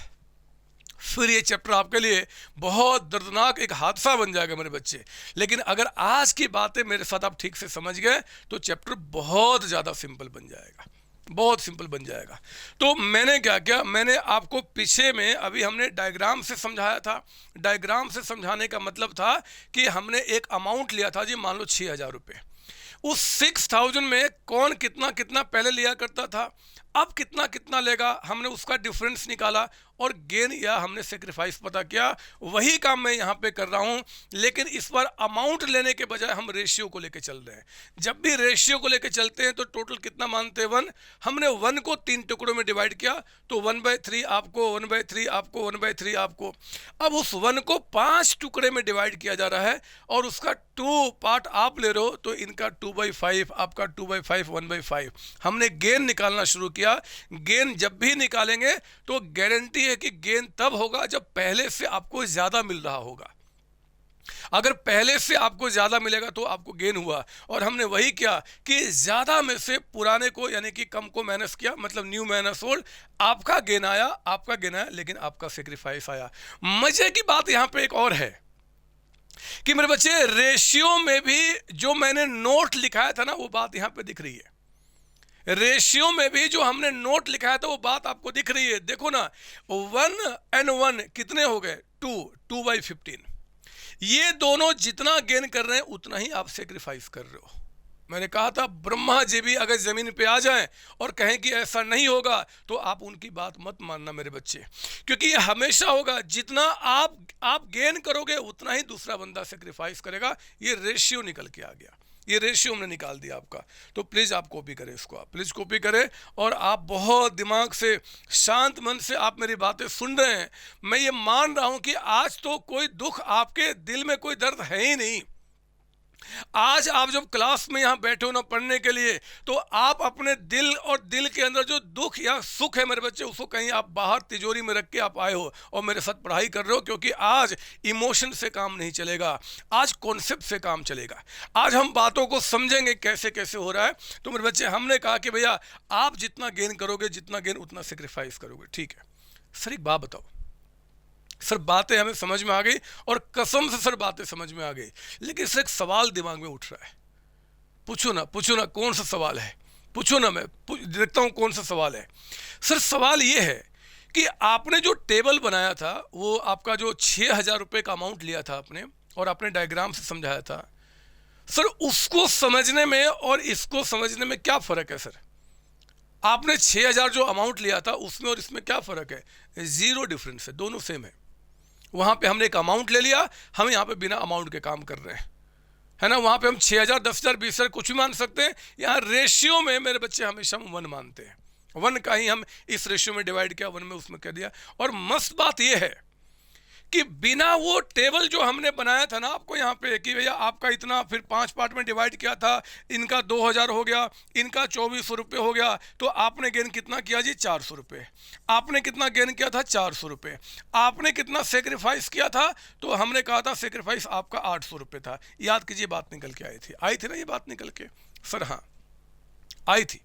फिर ये चैप्टर आपके लिए बहुत दर्दनाक एक हादसा बन जाएगा मेरे बच्चे। लेकिन अगर आज की बातें मेरे साथ आप ठीक से समझ गए तो चैप्टर बहुत ज़्यादा सिंपल बन जाएगा, बहुत सिंपल बन जाएगा। तो मैंने क्या किया, मैंने आपको पीछे में अभी हमने डायग्राम से समझाया था। डायग्राम से समझाने का मतलब था कि हमने एक अमाउंट लिया था जी, मान लो 6000 रुपये। उस 6000 में कौन कितना कितना पहले लिया करता था, अब कितना कितना लेगा हमने उसका डिफरेंस निकाला और गेन या हमने सेक्रीफाइस पता किया। वही काम मैं यहाँ पे कर रहा हूँ, लेकिन इस बार अमाउंट लेने के बजाय हम रेशियो को लेके चल रहे हैं। जब भी रेशियो को लेके चलते हैं तो टोटल कितना मानते हैं 1। हमने 1 को 3 टुकड़ों में डिवाइड किया तो 1/3 आपको, 1/3 आपको, 1/3 आपको। अब उस 1 को 5 टुकड़े में डिवाइड किया जा रहा है और उसका 2 पार्ट आप ले रहे हो, तो इनका 2/5 आपका 2/5 1/5। हमने गेन निकालना शुरू किया। गेन जब भी निकालेंगे तो गारंटी है कि गेन तब होगा जब पहले से आपको ज्यादा मिल रहा होगा। अगर पहले से आपको ज्यादा मिलेगा तो आपको गेन हुआ। और हमने वही किया कि ज्यादा में से पुराने को यानी कि कम को माइनस किया, मतलब न्यू माइनस ओल्ड। आपका गेन आया, आपका गेन आया, लेकिन आपका सेक्रीफाइस आया। मजे की बात यहां पे एक और है कि मेरे बच्चे, रेशियो में भी जो मैंने नोट लिखाया था ना, वो बात यहां पे दिख रही है। रेशियो में भी जो हमने नोट लिखाया था वो बात आपको दिख रही है। देखो ना, 1 and 1 कितने हो गए? 2/15। ये दोनों जितना गेन कर रहे हैं उतना ही आप सेक्रीफाइस कर रहे हो। मैंने कहा था ब्रह्मा जी भी अगर जमीन पे आ जाएं और कहें कि ऐसा नहीं होगा तो आप उनकी बात मत मानना मेरे बच्चे, क्योंकि ये हमेशा होगा। जितना आप गेन करोगे उतना ही दूसरा बंदा सेक्रीफाइस करेगा। ये रेशियो निकल के आ गया, ये रेशियो हमने निकाल दिया आपका। तो प्लीज़ आप कॉपी करें इसको, आप प्लीज़ कॉपी करें और आप बहुत दिमाग से, शांत मन से आप मेरी बातें सुन रहे हैं। मैं ये मान रहा हूं कि आज तो कोई दुख, आपके दिल में कोई दर्द है ही नहीं। आज आप जब क्लास में यहां बैठे हो ना पढ़ने के लिए, तो आप अपने दिल और दिल के अंदर जो दुख या सुख है मेरे बच्चे, उसको कहीं आप बाहर तिजोरी में रख के आप आए हो और मेरे साथ पढ़ाई कर रहे हो। क्योंकि आज इमोशन से काम नहीं चलेगा, आज कॉन्सेप्ट से काम चलेगा। आज हम बातों को समझेंगे कैसे कैसे हो रहा है। तो मेरे बच्चे, हमने कहा कि भैया आप जितना गेन करोगे, जितना गेन उतना सेक्रीफाइस करोगे। ठीक है सर, एक बात बताओ सर, बातें हमें समझ में आ गई और कसम से सर बातें समझ में आ गई, लेकिन सर एक सवाल दिमाग में उठ रहा है। पूछो ना कौन सा सवाल है? पूछो ना, मैं देखता हूं कौन सा सवाल है। सर सवाल ये है कि आपने जो टेबल बनाया था, वो आपका जो 6,000 रुपये का अमाउंट लिया था आपने, और आपने डायग्राम से समझाया था सर, उसको समझने में और इसको समझने में क्या फ़र्क है सर? आपने 6,000 जो अमाउंट लिया था उसमें और इसमें क्या फ़र्क है? ज़ीरो डिफरेंस है, दोनों सेम है। वहाँ पे हमने एक अमाउंट ले लिया, हम यहाँ पे बिना अमाउंट के काम कर रहे हैं, है ना। वहाँ पे हम 6,000, 10,000, 20,000 कुछ भी मान सकते हैं। यहाँ रेशियो में मेरे बच्चे हमेशा हम 1 मानते हैं। 1 का ही हम इस रेशियो में डिवाइड किया, 1 में उसमें कर दिया। और मस्त बात यह है कि बिना वो टेबल जो हमने बनाया था ना आपको यहाँ पे कि भैया आपका इतना, फिर 5 पार्ट में डिवाइड किया था, इनका 2,000 हो गया, इनका 2,400 रुपये हो गया, तो आपने गेन कितना किया जी? 400 रुपये। आपने कितना गेन किया था? 400 रुपये। आपने कितना सेक्रीफाइस किया था? तो हमने कहा था सेक्रीफाइस आपका 800 रुपये था। याद कीजिए, बात निकल के आई थी ना ये बात निकल के? सर हाँ आई थी।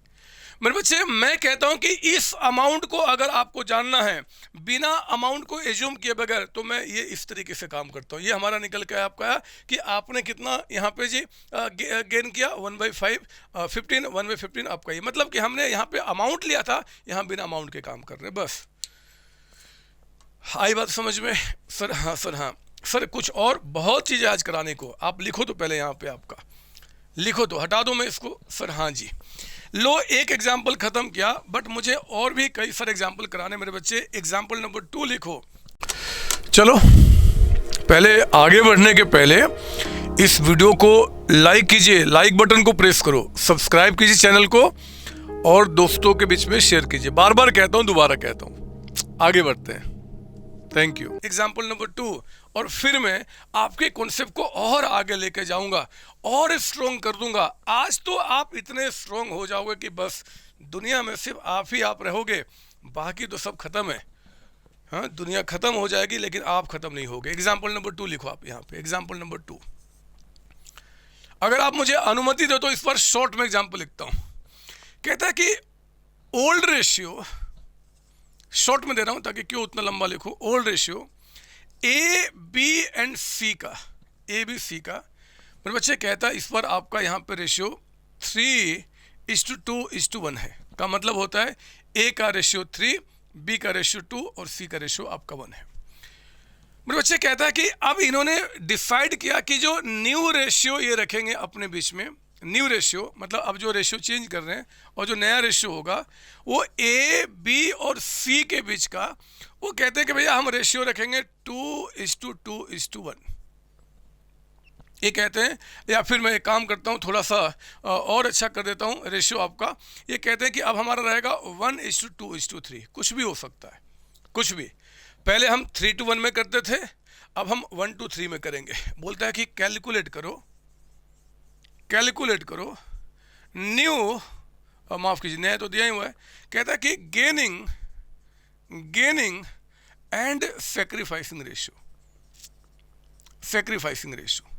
मेरे बच्चे, मैं कहता हूं कि इस अमाउंट को अगर आपको जानना है बिना अमाउंट को एज्यूम किए बगैर, तो मैं ये इस तरीके से काम करता हूं। ये हमारा निकल के आपका कि आपने कितना यहाँ पे जी गेन किया? 1/5 15, 1/15 आपका। ये मतलब कि हमने यहाँ पे अमाउंट लिया था, यहाँ बिना अमाउंट के काम कर रहे हैं। बस आई बात समझ में? सर हाँ, सर हाँ। सर कुछ और बहुत चीज़ें आज कराने को, आप लिखो तो पहले यहाँ पे आपका लिखो, तो हटा दो मैं इसको। सर हाँ जी, लो एक एग्जाम्पल खत्म किया, बट मुझे और भी कई सारे एग्जाम्पल कराने मेरे बच्चे। एग्जाम्पल नंबर 2 लिखो। चलो, पहले आगे बढ़ने के पहले इस वीडियो को लाइक कीजिए, लाइक बटन को प्रेस करो, सब्सक्राइब कीजिए चैनल को और दोस्तों के बीच में शेयर कीजिए। बार बार कहता हूँ, दोबारा कहता हूँ, आगे बढ़ते हैं। Thank you. एग्जाम्पल नंबर 2, और फिर मैं आपके कॉन्सेप्ट को और आगे लेके जाऊंगा और स्ट्रॉन्ग कर दूंगा। आज तो आप इतने स्ट्रॉन्ग हो जाओगे कि बस दुनिया में सिर्फ आप रहोगे, बाकी तो सब खत्म है। हाँ, दुनिया खत्म हो जाएगी लेकिन आप खत्म नहीं होगे। एग्जाम्पल नंबर 2 लिखो आप यहाँ पे। एग्जाम्पल नंबर 2, अगर आप मुझे अनुमति दो तो इस पर शॉर्ट में एग्जाम्पल लिखता हूँ। कहता है कि ओल्ड रेशियो, शॉर्ट में दे रहा हूँ ताकि क्यों उतना लंबा लिखूं। Old ratio A B and C का, ABC का मेरे बच्चे कहता है इस पर आपका यहाँ पे रेशियो 3:2:1 है। का मतलब होता है A का रेशियो 3, B का रेशियो 2 और C का रेशियो आपका 1 है। मेरे बच्चे कहता है कि अब इन्होंने डिसाइड किया कि जो न्यू रेशियो ये रखेंगे अपने बीच में, न्यू रेशियो मतलब अब जो रेशियो चेंज कर रहे हैं और जो नया रेशियो होगा वो ए बी और सी के बीच का, वो कहते हैं कि भैया हम रेशियो रखेंगे 2:2:1। ये कहते हैं, या फिर मैं एक काम करता हूँ थोड़ा सा और अच्छा कर देता हूँ रेशियो आपका, ये कहते हैं कि अब हमारा रहेगा 1:2:3, कुछ भी हो सकता है, कुछ भी। पहले हम 3:1 में करते थे, अब हम 1:3 में करेंगे। बोलता है कि कैलकुलेट करो न्यू, माफ़ कीजिए नया तो दिया ही हुआ है, कहता है कि गेनिंग एंड सैक्रिफाइसिंग रेशियो।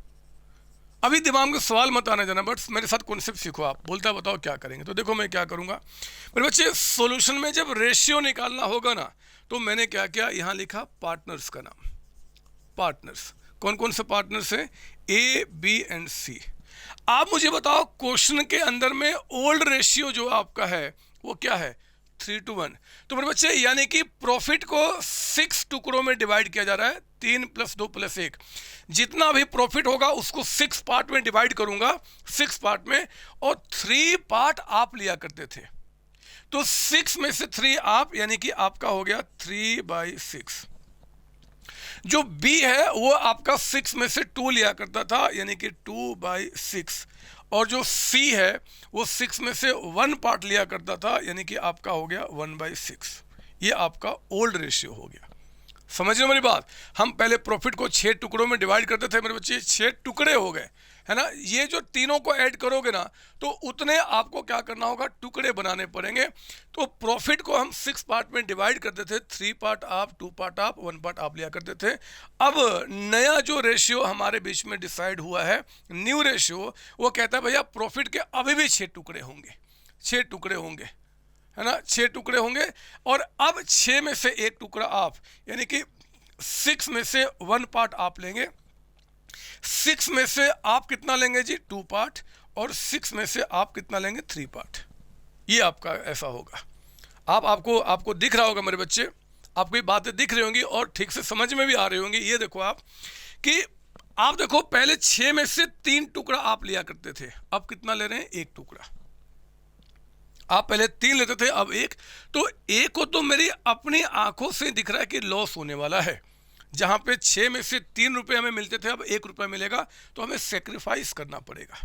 अभी दिमाग में सवाल मत आना जाना, बट मेरे साथ कॉन्सेप्ट सीखो आप। बोलता है बताओ क्या करेंगे, तो देखो मैं क्या करूँगा मेरे बच्चे, सॉल्यूशन में जब रेशियो निकालना होगा ना, तो मैंने क्या किया, यहाँ लिखा पार्टनर्स का नाम। पार्टनर्स कौन कौन से पार्टनर्स हैं, ए बी एंड सी। आप मुझे बताओ क्वेश्चन के अंदर में ओल्ड रेशियो जो आपका है वो क्या है, 3:1। तो मेरे बच्चे यानी कि प्रॉफिट को 6 टुकड़ों में डिवाइड किया जा रहा है, 3 + 2 + 1। जितना भी प्रॉफिट होगा उसको 6 पार्ट में डिवाइड करूंगा, 6 पार्ट में, और 3 पार्ट आप लिया करते थे। तो 6 में से 3 आप, यानी कि आपका हो गया 3/6। जो बी है वो आपका 6 में से 2 लिया करता था, यानी कि 2/6। और जो सी है वो 6 में से 1 पार्ट लिया करता था, यानी कि आपका हो गया 1/6। ये आपका ओल्ड रेशियो हो गया। समझ रहे मेरी बात? हम पहले प्रॉफिट को 6 टुकड़ों में डिवाइड करते थे मेरे बच्चे, 6 टुकड़े हो गए, है ना। ये जो तीनों को ऐड करोगे ना, तो उतने आपको क्या करना होगा, टुकड़े बनाने पड़ेंगे। तो प्रॉफिट को हम 6 पार्ट में डिवाइड करते थे, 3 पार्ट आप, 2 पार्ट आप, 1 पार्ट आप लिया करते थे। अब नया जो रेशियो हमारे बीच में डिसाइड हुआ है, न्यू रेशियो, वो कहता है भैया प्रॉफिट के अभी भी 6 टुकड़े होंगे, 6 टुकड़े होंगे, है ना, 6 टुकड़े होंगे। और अब 6 में से 1 टुकड़ा आप, यानी कि 6 में से 1 पार्ट आप लेंगे। 6 में से आप कितना लेंगे जी, 2 पार्ट, और 6 में से आप कितना लेंगे, 3 पार्ट। ये आपका ऐसा होगा। आपको दिख रहा होगा मेरे बच्चे, आपको ये बातें दिख रही होंगी और ठीक से समझ में भी आ रही होंगी। ये देखो आप कि आप देखो पहले 6 में से 3 टुकड़ा आप लिया करते थे, अब कितना ले रहे हैं, 1 टुकड़ा। आप पहले 3 लेते थे, अब 1। तो 1 को तो मेरी अपनी आंखों से दिख रहा है कि लॉस होने वाला है। जहां पे 6 में से 3 रुपए हमें मिलते थे, अब 1 रुपया मिलेगा, तो हमें सेक्रीफाइस करना पड़ेगा।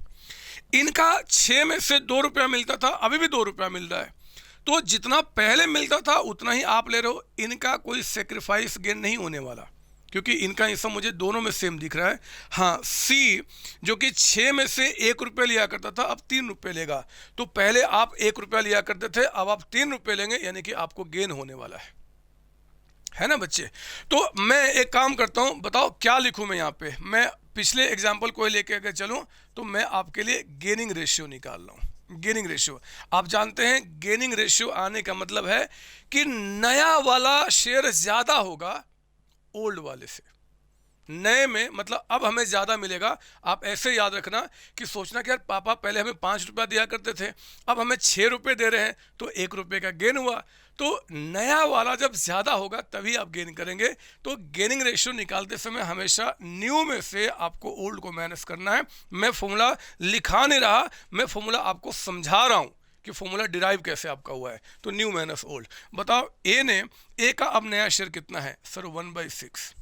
इनका 6 में से 2 रुपया मिलता था, अभी भी 2 रुपया मिल रहा है, तो जितना पहले मिलता था उतना ही आप ले रहे हो। इनका कोई सेक्रीफाइस गेन नहीं होने वाला, क्योंकि इनका हिस्सा मुझे दोनों में सेम दिख रहा है। हाँ, सी जो कि 6 में से 1 रुपये लिया करता था, अब 3 रुपये लेगा। तो पहले आप 1 रुपया लिया करते थे, अब आप 3 रुपये लेंगे, यानी कि आपको गेन होने वाला है ना बच्चे। तो मैं एक काम करता हूँ, बताओ क्या लिखूँ मैं यहाँ पे। मैं पिछले एग्जाम्पल को लेके अगर चलूँ तो मैं आपके लिए गेनिंग रेशियो निकाल रहा हूँ। गेनिंग रेशियो, आप जानते हैं गेनिंग रेशियो आने का मतलब है कि नया वाला शेयर ज़्यादा होगा ओल्ड वाले से। नए में मतलब अब हमें ज़्यादा मिलेगा। आप ऐसे याद रखना कि सोचना कि यार पापा पहले हमें 5 रुपया दिया करते थे, अब हमें 6 रुपये दे रहे हैं, तो 1 रुपये का गेन हुआ। तो नया वाला जब ज़्यादा होगा तभी आप गेन करेंगे। तो गेनिंग रेशियो निकालते समय हमेशा न्यू में से आपको ओल्ड को माइनस करना है। मैं फॉर्मूला लिखा नहीं रहा, मैं फॉर्मूला आपको समझा रहा हूँ कि फॉर्मूला डिराइव कैसे आपका हुआ है। तो न्यू माइनस ओल्ड। बताओ ए का अब नया शेयर कितना है सर, 1/6।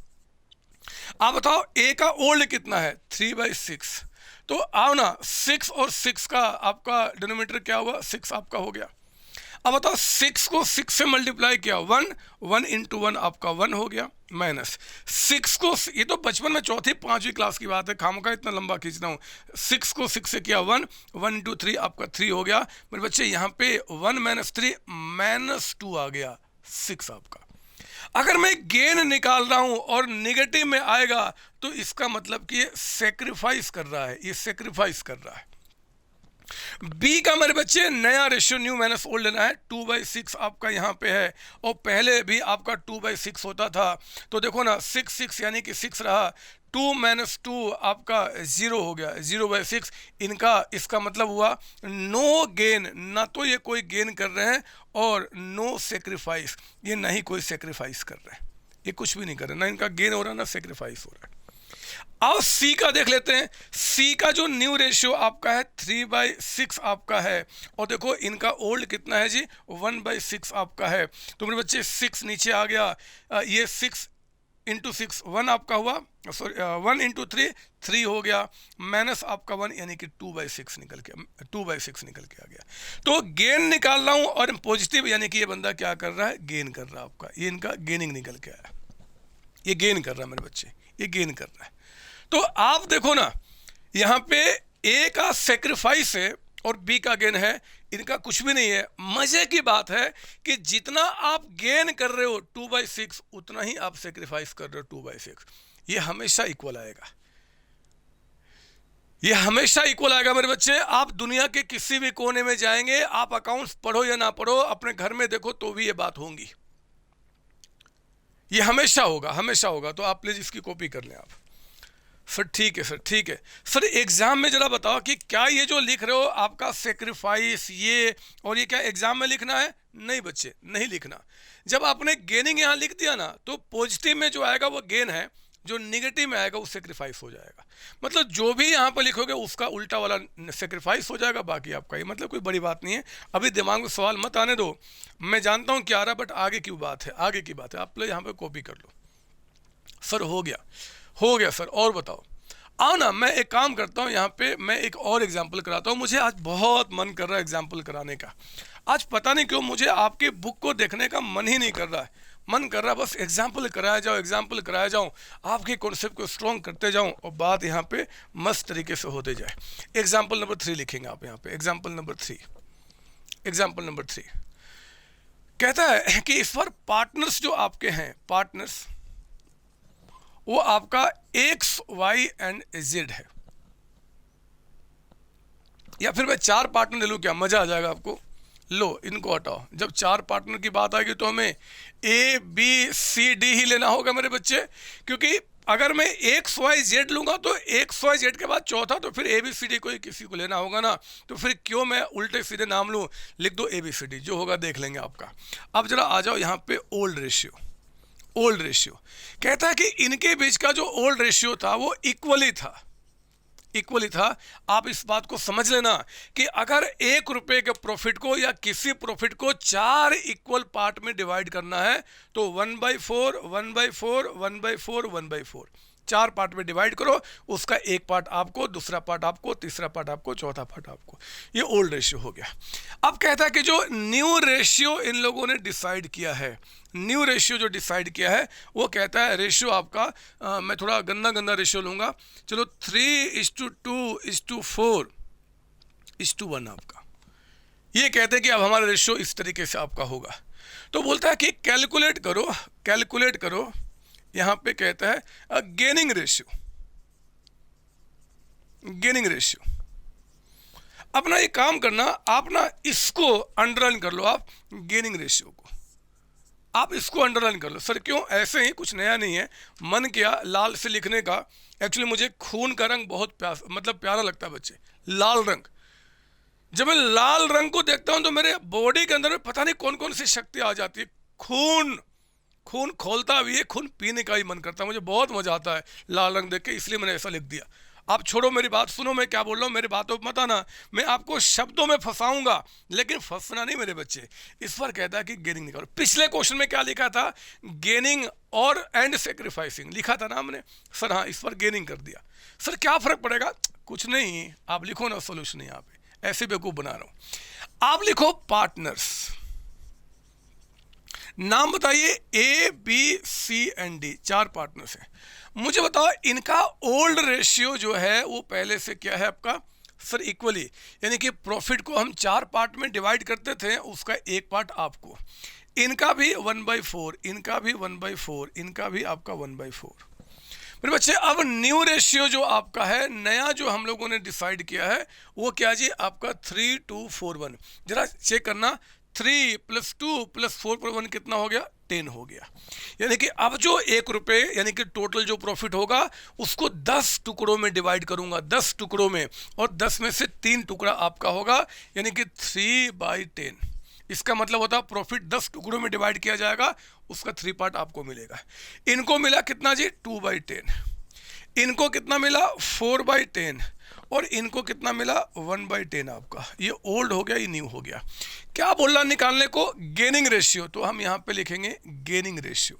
आप बताओ ए का ओल्ड कितना है, 3/6। तो आओ ना, 6 और 6 का आपका डिनोमिनेटर क्या हुआ, 6 आपका हो गया। अब बताओ 6 को 6 से मल्टीप्लाई किया, 1 × 1 आपका 1 हो गया, माइनस 6 को, ये तो बचपन में 4th 5वीं क्लास की बात है, खामखा इतना लंबा खींचना हूँ। 6 को 6 से किया 1 × 3 आपका 3 हो गया। मेरे बच्चे यहाँ पे 1 - 3 -2 आ गया, 6 आपका। अगर मैं गेन निकाल रहा हूं और निगेटिव में आएगा तो इसका मतलब कि ये सेक्रीफाइस कर रहा है, ये सेक्रीफाइस कर रहा है। बी का मेरे बच्चे नया रेशियो न्यू माइनस ओल्ड लेना है, 2/6 आपका यहाँ पे है, और पहले भी आपका 2/6 होता था। तो देखो ना, 6 यानी कि 6 रहा, 2 - 2 आपका 0 हो गया, 0/6 इनका। इसका मतलब हुआ नो गेन, ना तो ये कोई गेन कर रहे हैं और नो सेक्रीफाइस, ये नहीं कोई सेक्रीफाइस कर रहे हैं, ये कुछ भी नहीं कर रहे, ना इनका गेन हो रहा ना सेक्रीफाइस हो रहा है। अब सी का देख लेते हैं। सी का जो न्यू रेशियो आपका है 3/6 आपका है, और देखो इनका ओल्ड कितना है जी, 1/6 आपका है। तो मेरे बच्चे 6 नीचे आ गया, ये 6 इंटू 6 1 आपका हुआ, सॉरी 1 इंटू 3 3 हो गया, माइनस आपका 1 यानी कि 2/6 निकल के 2/6 निकल के आ गया। तो गेन निकाल रहा हूँ और पॉजिटिव, यानी कि ये बंदा क्या कर रहा है, गेन कर रहा है आपका, ये इनका गेनिंग निकल के आया, ये गेन कर रहा है मेरे बच्चे, ये गेन कर रहा है। तो आप देखो ना, यहाँ पे ए का सेक्रीफाइस है और बी का गेन है, इनका कुछ भी नहीं है। मजे की बात है कि जितना आप गेन कर रहे हो 2/6 उतना ही आप सेक्रीफाइस कर रहे हो 2/6। ये हमेशा इक्वल आएगा, ये हमेशा इक्वल आएगा मेरे बच्चे। आप दुनिया के किसी भी कोने में जाएंगे, आप अकाउंट्स पढ़ो या ना पढ़ो, अपने घर में देखो तो भी ये बात होंगी, ये हमेशा होगा, हमेशा होगा। तो आप प्लीज इसकी कॉपी कर लें आप। सर ठीक है, सर ठीक है। सर एग्जाम में जरा बताओ कि क्या ये जो लिख रहे हो आपका सेक्रीफाइस ये और ये क्या एग्जाम में लिखना है? नहीं बच्चे, नहीं लिखना। जब आपने गेनिंग यहाँ लिख दिया ना, तो पॉजिटिव में जो आएगा वो गेन है, जो निगेटिव में आएगा वो सेक्रीफाइस हो जाएगा। मतलब जो भी यहाँ पर लिखोगे उसका उल्टा वाला सेक्रीफाइस हो जाएगा, बाकी आपका ये, मतलब कोई बड़ी बात नहीं है। अभी दिमाग में सवाल मत आने दो, मैं जानता हूँ क्या आ रहा, बट आगे की बात है, आगे की बात है। आप लोग यहाँ पे कॉपी कर लो। सर हो गया, हो गया सर, और बताओ। आओ ना, मैं एक काम करता हूँ, यहाँ पे मैं एक और एग्जाम्पल कराता हूँ। मुझे आज बहुत मन कर रहा है एग्जाम्पल कराने का। आज पता नहीं क्यों मुझे आपके बुक को देखने का मन ही नहीं कर रहा है, मन कर रहा है बस एग्जाम्पल कराया जाओ, एग्जाम्पल कराया जाऊँ, आपके कॉन्सेप्ट को स्ट्रॉन्ग करते जाऊँ और बात यहाँ पे मस्त तरीके से होते जाए। एग्जाम्पल नंबर 3 लिखेंगे आप यहाँ पे, एग्जाम्पल नंबर 3। एग्जाम्पल नंबर 3 कहता है कि इस पर पार्टनर्स जो आपके हैं, पार्टनर्स वो आपका एक्स, वाई एंड जेड है। या फिर मैं 4 पार्टनर ले लूँ क्या, मजा आ जाएगा आपको। लो इनको हटाओ, जब 4 पार्टनर की बात आएगी तो हमें ए बी सी डी ही लेना होगा मेरे बच्चे, क्योंकि अगर मैं एक्स वाई जेड लूंगा तो एक्स वाई जेड के बाद चौथा तो फिर ए बी सी डी को ही किसी को लेना होगा ना, तो फिर क्यों मैं उल्टे सीधे नाम लूँ। लिख दो ए बी सी डी, जो होगा देख लेंगे आपका। अब जरा आ जाओ यहाँ पे ओल्ड रेशियो। ओल्ड रेशियो कहता है कि इनके बीच का जो ओल्ड रेशियो था वो इक्वली था, इक्वली था। आप इस बात को समझ लेना कि अगर 1 रुपए के प्रॉफिट को या किसी प्रॉफिट को 4 इक्वल पार्ट में डिवाइड करना है तो 1/4 1/4 1/4 1/4 4 पार्ट में डिवाइड करो, उसका एक पार्ट आपको, दूसरा पार्ट आपको, तीसरा पार्ट आपको, चौथा पार्ट आपको। ये ओल्ड रेशियो हो गया। अब कहता है कि जो न्यू रेशियो इन लोगों ने डिसाइड किया है, न्यू रेशियो जो डिसाइड किया है वो कहता है रेशियो आपका, मैं थोड़ा गंदा गंदा रेशियो लूँगा, चलो 3:2:4:1 आपका। ये कहते हैं कि अब हमारा रेशियो इस तरीके से आपका होगा। तो बोलता है कि कैलकुलेट करो, कैलकुलेट करो। यहाँ पे कहता है गेनिंग रेशियो, गेनिंग रेशियो। अपना एक काम करना, आप ना इसको अंडरलाइन कर लो, आप गेनिंग रेशियो को आप इसको अंडरलाइन कर लो। सर क्यों? ऐसे ही, कुछ नया नहीं है, मन किया लाल से लिखने का। एक्चुअली मुझे खून का रंग बहुत प्यारा लगता है बच्चे, लाल रंग। जब मैं लाल रंग को देखता हूं तो मेरे बॉडी के अंदर में पता नहीं कौन कौन सी शक्ति आ जाती है। खून खोलता भी है, खून पीने का ही मन करता है। मुझे बहुत मजा आता है लाल रंग देख के, इसलिए मैंने ऐसा लिख दिया। आप छोड़ो, मेरी बात सुनो, मैं क्या बोल रहा हूँ, मेरी बातों पर मत आना। मैं आपको शब्दों में फंसाऊंगा, लेकिन फंसना नहीं मेरे बच्चे। इस पर कहता है कि गेनिंग निकालो। पिछले क्वेश्चन में क्या लिखा था? गेनिंग और एंड सेक्रीफाइसिंग लिखा था ना हमने। सर हाँ, इस पर गेनिंग कर दिया। सर क्या फर्क पड़ेगा? कुछ नहीं, आप लिखो ना सोल्यूशन। यहाँ पे ऐसे बेवकूफ बना रहा हूँ। आप लिखो पार्टनर्स, नाम बताइए A B C and D, 4 partners हैं। मुझे बताओ इनका ओल्ड रेशियो जो है वो पहले से क्या है आपका? सर इक्वली, यानी कि प्रॉफिट को हम 4 पार्ट में डिवाइड करते थे, उसका एक पार्ट आपको। इनका भी 1/4, इनका भी 1/4, इनका भी आपका 1/4। मेरे बच्चे अब न्यू रेशियो जो आपका है, नया जो हम लोगों ने डिसाइड किया है वो क्या जी? आपका 3:2:4:1। जरा चेक करना, 3 + 2 + 4/1 कितना हो गया? 10 हो गया। यानी कि अब जो 1 रुपये यानी कि टोटल जो प्रॉफिट होगा उसको 10 टुकड़ों में डिवाइड करूंगा, 10 टुकड़ों में, और 10 में से 3 टुकड़ा आपका होगा, यानी कि 3/10। इसका मतलब होता है प्रॉफिट 10 टुकड़ों में डिवाइड किया जाएगा, उसका 3 पार्ट आपको मिलेगा। इनको मिला कितना जी? 2/10। इनको कितना मिला 4/10 और इनको कितना मिला 1/10 आपका। ये ओल्ड हो गया, ये न्यू हो गया। क्या बोलना निकालने को? Gaining ratio. तो हम यहाँ पे लिखेंगे गेनिंग रेशियो,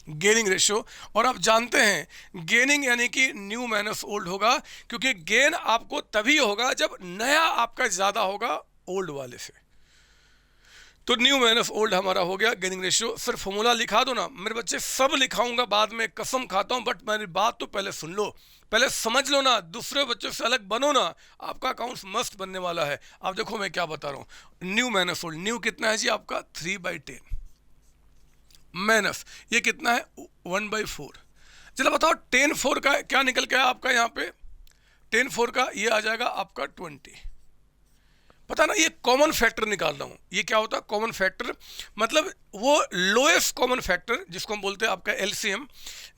गेनिंग रेशियो। और आप जानते हैं गेनिंग यानी कि न्यू माइनस ओल्ड होगा, क्योंकि गेन आपको तभी होगा जब नया आपका ज़्यादा होगा ओल्ड वाले से। तो न्यू माइनस ओल्ड हमारा हो गया गेनिंग रेशियो। सर फॉर्मूला लिखा दो ना। मेरे बच्चे सब लिखाऊंगा बाद में, कसम खाता हूं, बट मेरी बात तो पहले सुन लो, पहले समझ लो ना, दूसरे बच्चों से अलग बनो ना, आपका अकाउंट्स मस्त बनने वाला है। आप देखो मैं क्या बता रहा हूं। न्यू माइनस ओल्ड, न्यू कितना है जी आपका 3/10 माइनस ये कितना है 1/4। चलो बताओ 10/4 का क्या निकल के आया आपका यहाँ पे? 10/4 का ये आ जाएगा आपका 20। पता ना, ये कॉमन फैक्टर निकाल रहा हूँ। ये क्या होता है कॉमन फैक्टर? मतलब वो लोएस्ट कॉमन फैक्टर जिसको हम बोलते हैं आपका एलसीएम,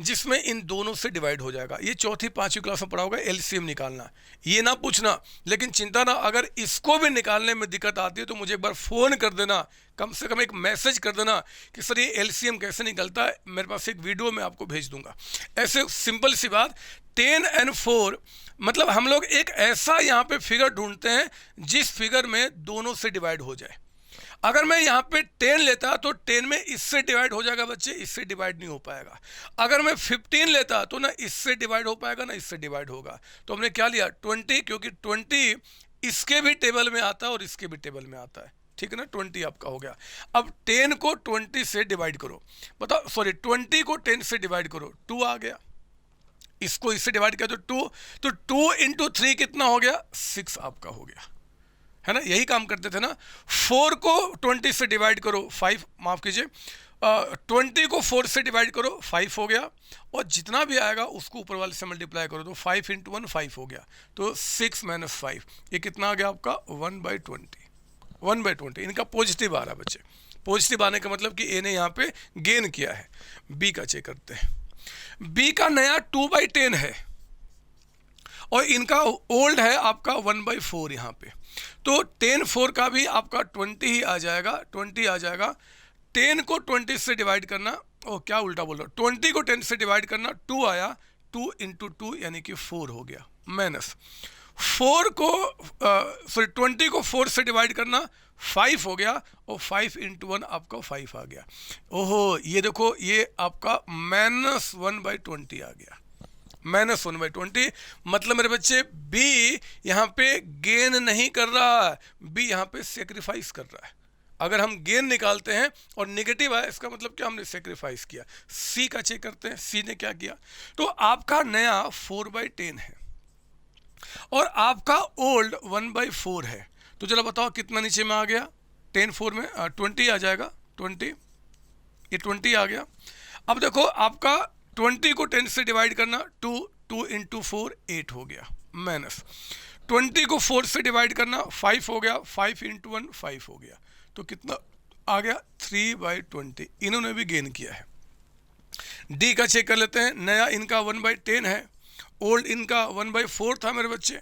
जिसमें इन दोनों से डिवाइड हो जाएगा। ये चौथी पांचवी क्लास में पढ़ा होगा एलसीएम निकालना। ये ना पूछना, लेकिन चिंता ना, अगर इसको भी निकालने में दिक्कत आती है तो मुझे एक बार फ़ोन कर देना, कम से कम एक मैसेज कर देना कि सर ये एलसीएम कैसे निकलता है। मेरे पास एक वीडियो मैं आपको भेज दूंगा। ऐसे सिंपल सी बात, 10 और 4 मतलब हम लोग एक ऐसा यहाँ पे फिगर ढूंढते हैं जिस फिगर में दोनों से डिवाइड हो जाए। अगर मैं यहाँ पे 10 लेता तो 10 में इससे डिवाइड हो जाएगा बच्चे, इससे डिवाइड नहीं हो पाएगा। अगर मैं 15 लेता तो ना इससे डिवाइड हो पाएगा ना इससे डिवाइड होगा। तो हमने क्या लिया 20, क्योंकि 20 इसके भी टेबल में आता है और इसके भी टेबल में आता है। ठीक है ना, 20 आपका हो गया। अब 10 को 20 से डिवाइड करो, बताओ सॉरी 20 को 10 से डिवाइड करो, 2 आ गया। इसको इससे डिवाइड किया तो 2, तो 2 × 3 कितना हो गया 6 आपका हो गया, है ना। यही काम करते थे ना। 4 को 20 से डिवाइड करो 5, माफ कीजिए 20 को 4 से डिवाइड करो 5 हो गया, और जितना भी आएगा उसको ऊपर वाले से मल्टीप्लाई करो तो 5 × 1 5 हो गया। तो 6 - 5 ये कितना आ गया आपका 1/20। 1/20 इनका पॉजिटिव आ रहा है बच्चे। पॉजिटिव आने का मतलब कि ए ने यहाँ पे गेन किया है। बी का चेक करते हैं। बी का नया 2/10 है और इनका ओल्ड है आपका 1/4 यहाँ पे। तो 10/4 का भी आपका 20 ही आ जाएगा, 20 आ जाएगा। 10 को 20 से डिवाइड करना, ओ क्या उल्टा बोल रहा हूँ, 20 को 10 से डिवाइड करना 2 आया, 2 × 2 यानी कि 4 हो गया, माइनस 4 को सॉरी 20 को 4 से डिवाइड करना 5 हो गया, और 5 × 1 आपका 5 आ गया। ओहो ये देखो ये आपका -1/20 आ गया, -1/20। मतलब मेरे बच्चे बी यहाँ पे गेन नहीं कर रहा है, बी यहाँ पे सेक्रीफाइस कर रहा है। अगर हम गेन निकालते हैं और नेगेटिव है इसका मतलब क्या, हमने सेक्रीफाइस किया। सी का चेक करते हैं, सी ने क्या किया। तो आपका नया 4/10 है और आपका ओल्ड 1/4 है। तो चलो बताओ कितना नीचे में आ गया, 10/4 में 20 आ जाएगा, 20 ये 20 आ गया। अब देखो आपका 20 को 10 से डिवाइड करना 2 × 4 8 हो गया, माइनस 20 को 4 से डिवाइड करना 5 हो गया, 5 × 1 5 हो गया। तो कितना आ गया 3/20। इन्होंने भी गेन किया है। डी का चेक कर लेते हैं। नया इनका 1/10 है, ओल्ड इनका 1/4 था मेरे बच्चे।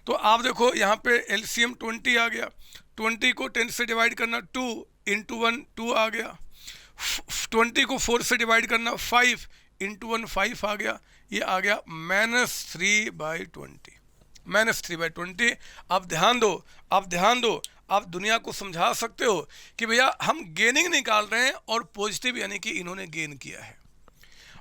तो आप देखो यहाँ पे एलसीएम 20 आ गया, 20 को 10 से डिवाइड करना 2 × 1 2 आ गया, 20 को 4 से डिवाइड करना 5 × 1 5 आ गया, ये आ गया -3/20, -3/20। आप ध्यान दो, आप ध्यान दो, आप दुनिया को समझा सकते हो कि भैया हम गेनिंग निकाल रहे हैं और पॉजिटिव यानी कि इन्होंने गेन किया है,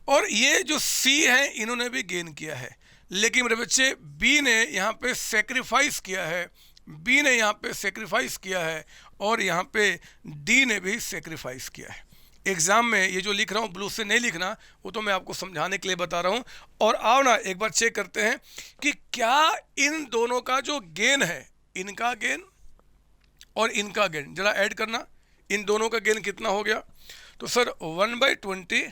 और ये जो सी है इन्होंने भी गेन किया है। लेकिन मेरे बच्चे बी ने यहाँ पे सेक्रीफाइस किया है, बी ने यहाँ पे सेक्रीफाइस किया है, और यहाँ पे डी ने भी सेक्रीफाइस किया है। एग्ज़ाम में ये जो लिख रहा हूँ ब्लू से नहीं लिखना, वो तो मैं आपको समझाने के लिए बता रहा हूँ। और आओ ना एक बार चेक करते हैं कि क्या इन दोनों का जो गेन है, इनका गेन और इनका गेन जरा ऐड करना, इन दोनों का गेन कितना हो गया। तो सर 1/20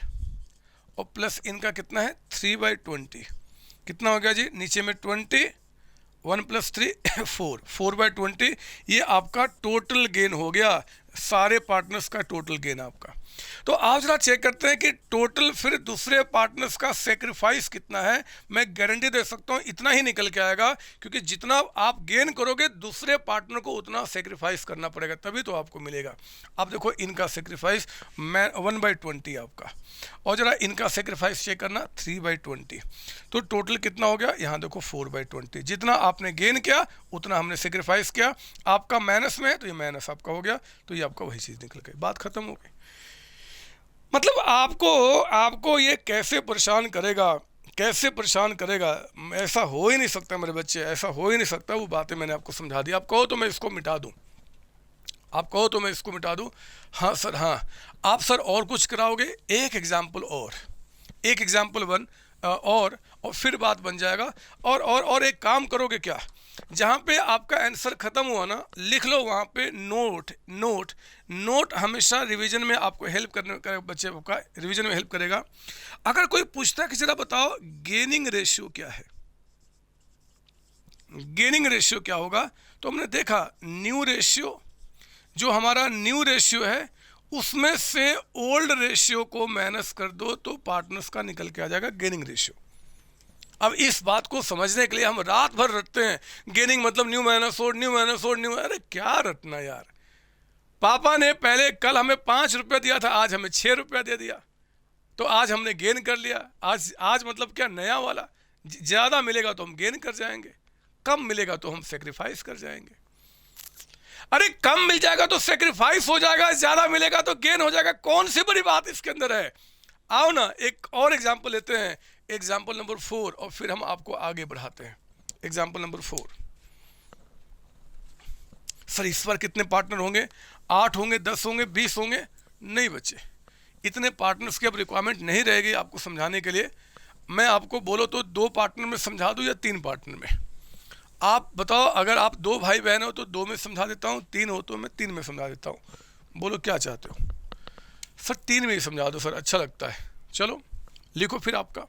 और प्लस इनका कितना है 3/20, कितना हो गया जी, नीचे में 20, 1 + 3 4, 4/20। ये आपका टोटल गेन हो गया। सारे पार्टनर्स का टोटल गेन आपका। तो आप जरा चेक करते हैं कि टोटल फिर दूसरे पार्टनर्स का सेक्रीफाइस कितना है। मैं गारंटी दे सकता हूँ इतना ही निकल के आएगा, क्योंकि जितना आप गेन करोगे दूसरे पार्टनर को उतना सेक्रीफाइस करना पड़ेगा, तभी तो आपको मिलेगा। आप देखो इनका सेक्रीफाइस 1/20 आपका, और जरा इनका सेक्रीफाइस चेक करना 3/20। तो टोटल कितना हो गया, यहाँ देखो 4/20। जितना आपने गेन किया उतना हमने सेक्रीफाइस किया। आपका माइनस में है तो ये माइनस आपका हो गया, तो ये आपका वही चीज़ निकल गई, बात खत्म हो गई। मतलब आपको ये कैसे परेशान करेगा, कैसे परेशान करेगा, ऐसा हो ही नहीं सकता मेरे बच्चे, ऐसा हो ही नहीं सकता। वो बातें मैंने आपको समझा दी। आप कहो तो मैं इसको मिटा दूँ, आप कहो तो मैं इसको मिटा दूँ। हाँ सर, हाँ आप सर और कुछ कराओगे, एक एग्जाम्पल और, एक एग्जाम्पल वन और फिर बात बन जाएगा। और एक काम करोगे क्या, जहाँ पे आपका आंसर खत्म हुआ ना, लिख लो वहाँ पे नोट। नोट नोट हमेशा रिवीजन में आपको हेल्प करने का, बच्चे का रिवीजन में हेल्प करेगा। अगर कोई पूछता है कि जरा बताओ गेनिंग रेशियो क्या है, गेनिंग रेशियो क्या होगा, तो हमने देखा न्यू रेशियो, जो हमारा न्यू रेशियो है उसमें से ओल्ड रेशियो को माइनस कर दो तो पार्टनर्स का निकल के आ जाएगा गेनिंग रेशियो। अब इस बात को समझने के लिए हम रात भर रटते हैं, गेनिंग मतलब new minus old, new minus old, new. अरे क्या रटना यार, पापा ने पहले कल हमें 5 रुपया दिया था, आज हमें 6 रुपया दे दिया, तो आज हमने गेन कर लिया। आज मतलब क्या, नया वाला। ज़्यादा मिलेगा तो हम गेन कर जाएंगे, कम मिलेगा तो हम सेक्रीफाइस कर जाएंगे। अरे कम मिल जाएगा तो सेक्रीफाइस हो जाएगा, ज़्यादा मिलेगा तो गेन हो जाएगा, कौन सी बड़ी बात इसके अंदर है। आओ ना एक और एग्जाम्पल लेते हैं, एग्जाम्पल नंबर 4, और फिर हम आपको आगे बढ़ाते हैं। एग्जाम्पल नंबर 4, सर इस बार कितने पार्टनर होंगे, 8 होंगे, 10 होंगे, 20 होंगे? नहीं बच्चे, इतने पार्टनर्स की अब रिक्वायरमेंट नहीं रहेगी आपको समझाने के लिए। मैं आपको बोलो तो 2 पार्टनर में समझा दूँ या 3 पार्टनर में, आप बताओ। अगर आप 2 भाई बहन हो तो 2 में समझा देता हूँ, 3 हो तो मैं 3 में समझा देता हूँ। बोलो क्या चाहते हो? सर 3 में ही समझा दो सर, अच्छा लगता है। चलो लिखो फिर आपका।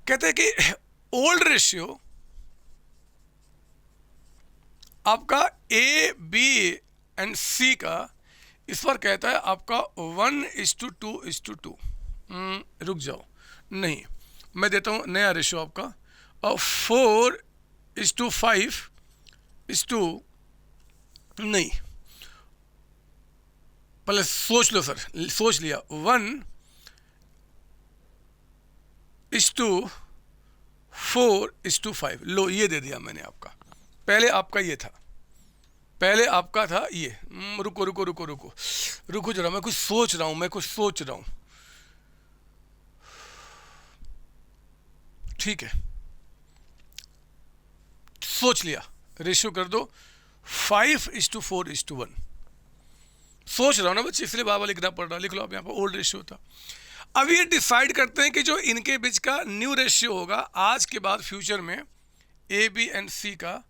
कहते हैं कि ओल्ड रेशियो आपका ए बी एंड सी का, इस पर कहता है आपका 1:2:2। रुक जाओ, नहीं मैं देता हूँ नया रेशियो आपका, 4:5 नहीं, पहले सोच लो सर, सोच लिया, 1:4:5। लो ये दे दिया मैंने आपका। पहले आपका ये था, पहले आपका था ये। रुको रुको रुको रुको रुको जरा, मैं कुछ सोच रहा हूँ, मैं कुछ सोच रहा हूँ। ठीक है, सोच लिया, रेशियो कर दो 5:4:1। सोच रहा हूँ ना बच्चे, इसलिए बाबा लिखना पड़ रहा। लिख लो आप, यहाँ पर ओल्ड रेशियो था। अब ये डिसाइड करते हैं कि जो इनके बीच का न्यू रेशियो होगा आज के बाद फ्यूचर में, ए बी एंड सी का,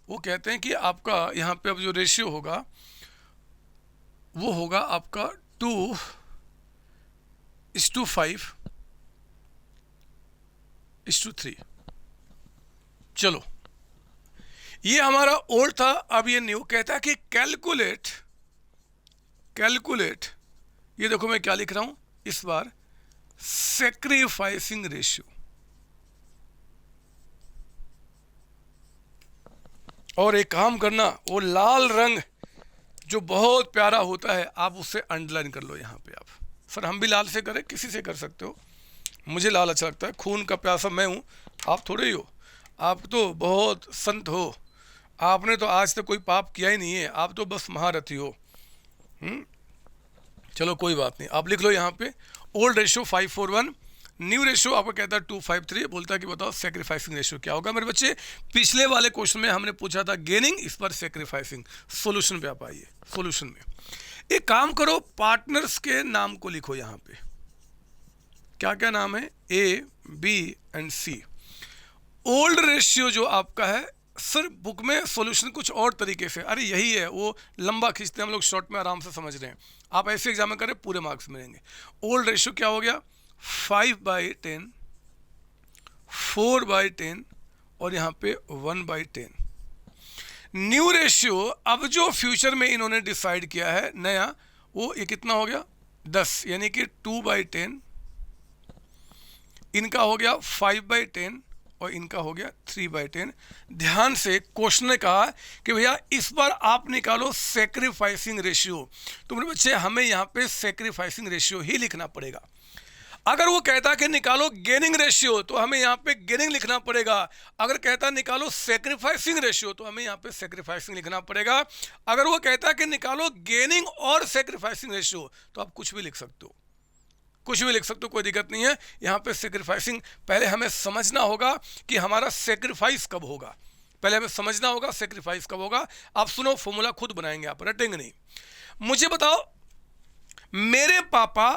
वो कहते हैं कि आपका यहाँ पे अब जो रेशियो होगा वो होगा आपका 2:5:3। चलो ये हमारा ओल्ड था, अब ये न्यू कहता है कि कैलकुलेट, ये देखो मैं क्या लिख रहा हूं इस बार, सेक्रीफाइसिंग रेशियो। और एक काम करना, वो लाल रंग जो बहुत प्यारा होता है आप उससे अंडरलाइन कर लो यहाँ पे। आप सर हम भी लाल से करें, किसी से कर सकते हो, मुझे लाल अच्छा लगता है, खून का प्यासा मैं हूँ, आप थोड़े ही हो। आप तो बहुत संत हो, आपने तो आज तक कोई पाप किया ही नहीं है, आप तो बस महारथी हो। चलो कोई बात नहीं, आप लिख लो यहाँ पे ओल्ड रेशियो 5:4:1, न्यू रेशियो आपको कहता है 2:5:3। बोलता है कि बताओ सेक्रीफाइसिंग रेशियो क्या होगा मेरे बच्चे। पिछले वाले क्वेश्चन में हमने पूछा था गेनिंग, इस पर सेक्रीफाइसिंग। सॉल्यूशन पे आप आइए। सॉल्यूशन में एक काम करो, पार्टनर्स के नाम को लिखो यहाँ पे। क्या क्या नाम है, A B and C. Old ratio जो आपका है, सर बुक में सॉल्यूशन कुछ और तरीके से, अरे यही है, वो लंबा खींचते हैं हम लोग, शॉर्ट में आराम से समझ रहे हैं। आप ऐसे एग्जाम में करें पूरे मार्क्स मिलेंगे। ओल्ड रेशियो क्या हो गया, 5/10, 4/10 और यहाँ पे 1/10। न्यू रेशियो अब जो फ्यूचर में इन्होंने डिसाइड किया है नया, वो ये कितना हो गया 10, यानी कि 2/10, इनका हो गया 5/10 और इनका हो गया 3/10। ध्यान से क्वेश्चन ने कहा कि भैया इस बार आप निकालो सेक्रीफाइसिंग रेशियो। तो मेरे बच्चे हमें यहाँ पे सेक्रीफाइसिंग रेशियो ही लिखना पड़ेगा। अगर वो कहता कि निकालो गेनिंग रेशियो तो हमें यहाँ पे गेनिंग लिखना पड़ेगा। अगर कहता निकालो सेक्रीफाइसिंग रेशियो तो हमें यहाँ पे सेक्रीफाइसिंग लिखना पड़ेगा। अगर वो कहता कि निकालो गेनिंग और सेक्रीफाइसिंग रेशियो तो आप कुछ भी लिख सकते हो, कुछ भी लिख सकते हो, कोई दिक्कत नहीं है। यहाँ पे सेक्रीफाइसिंग पहले हमें समझना होगा कि हमारा सेक्रीफाइस कब होगा, पहले हमें समझना होगा सेक्रीफाइस कब होगा। आप सुनो, फॉर्मूला खुद बनाएंगे, आप रटेंगे नहीं। मुझे बताओ, मेरे पापा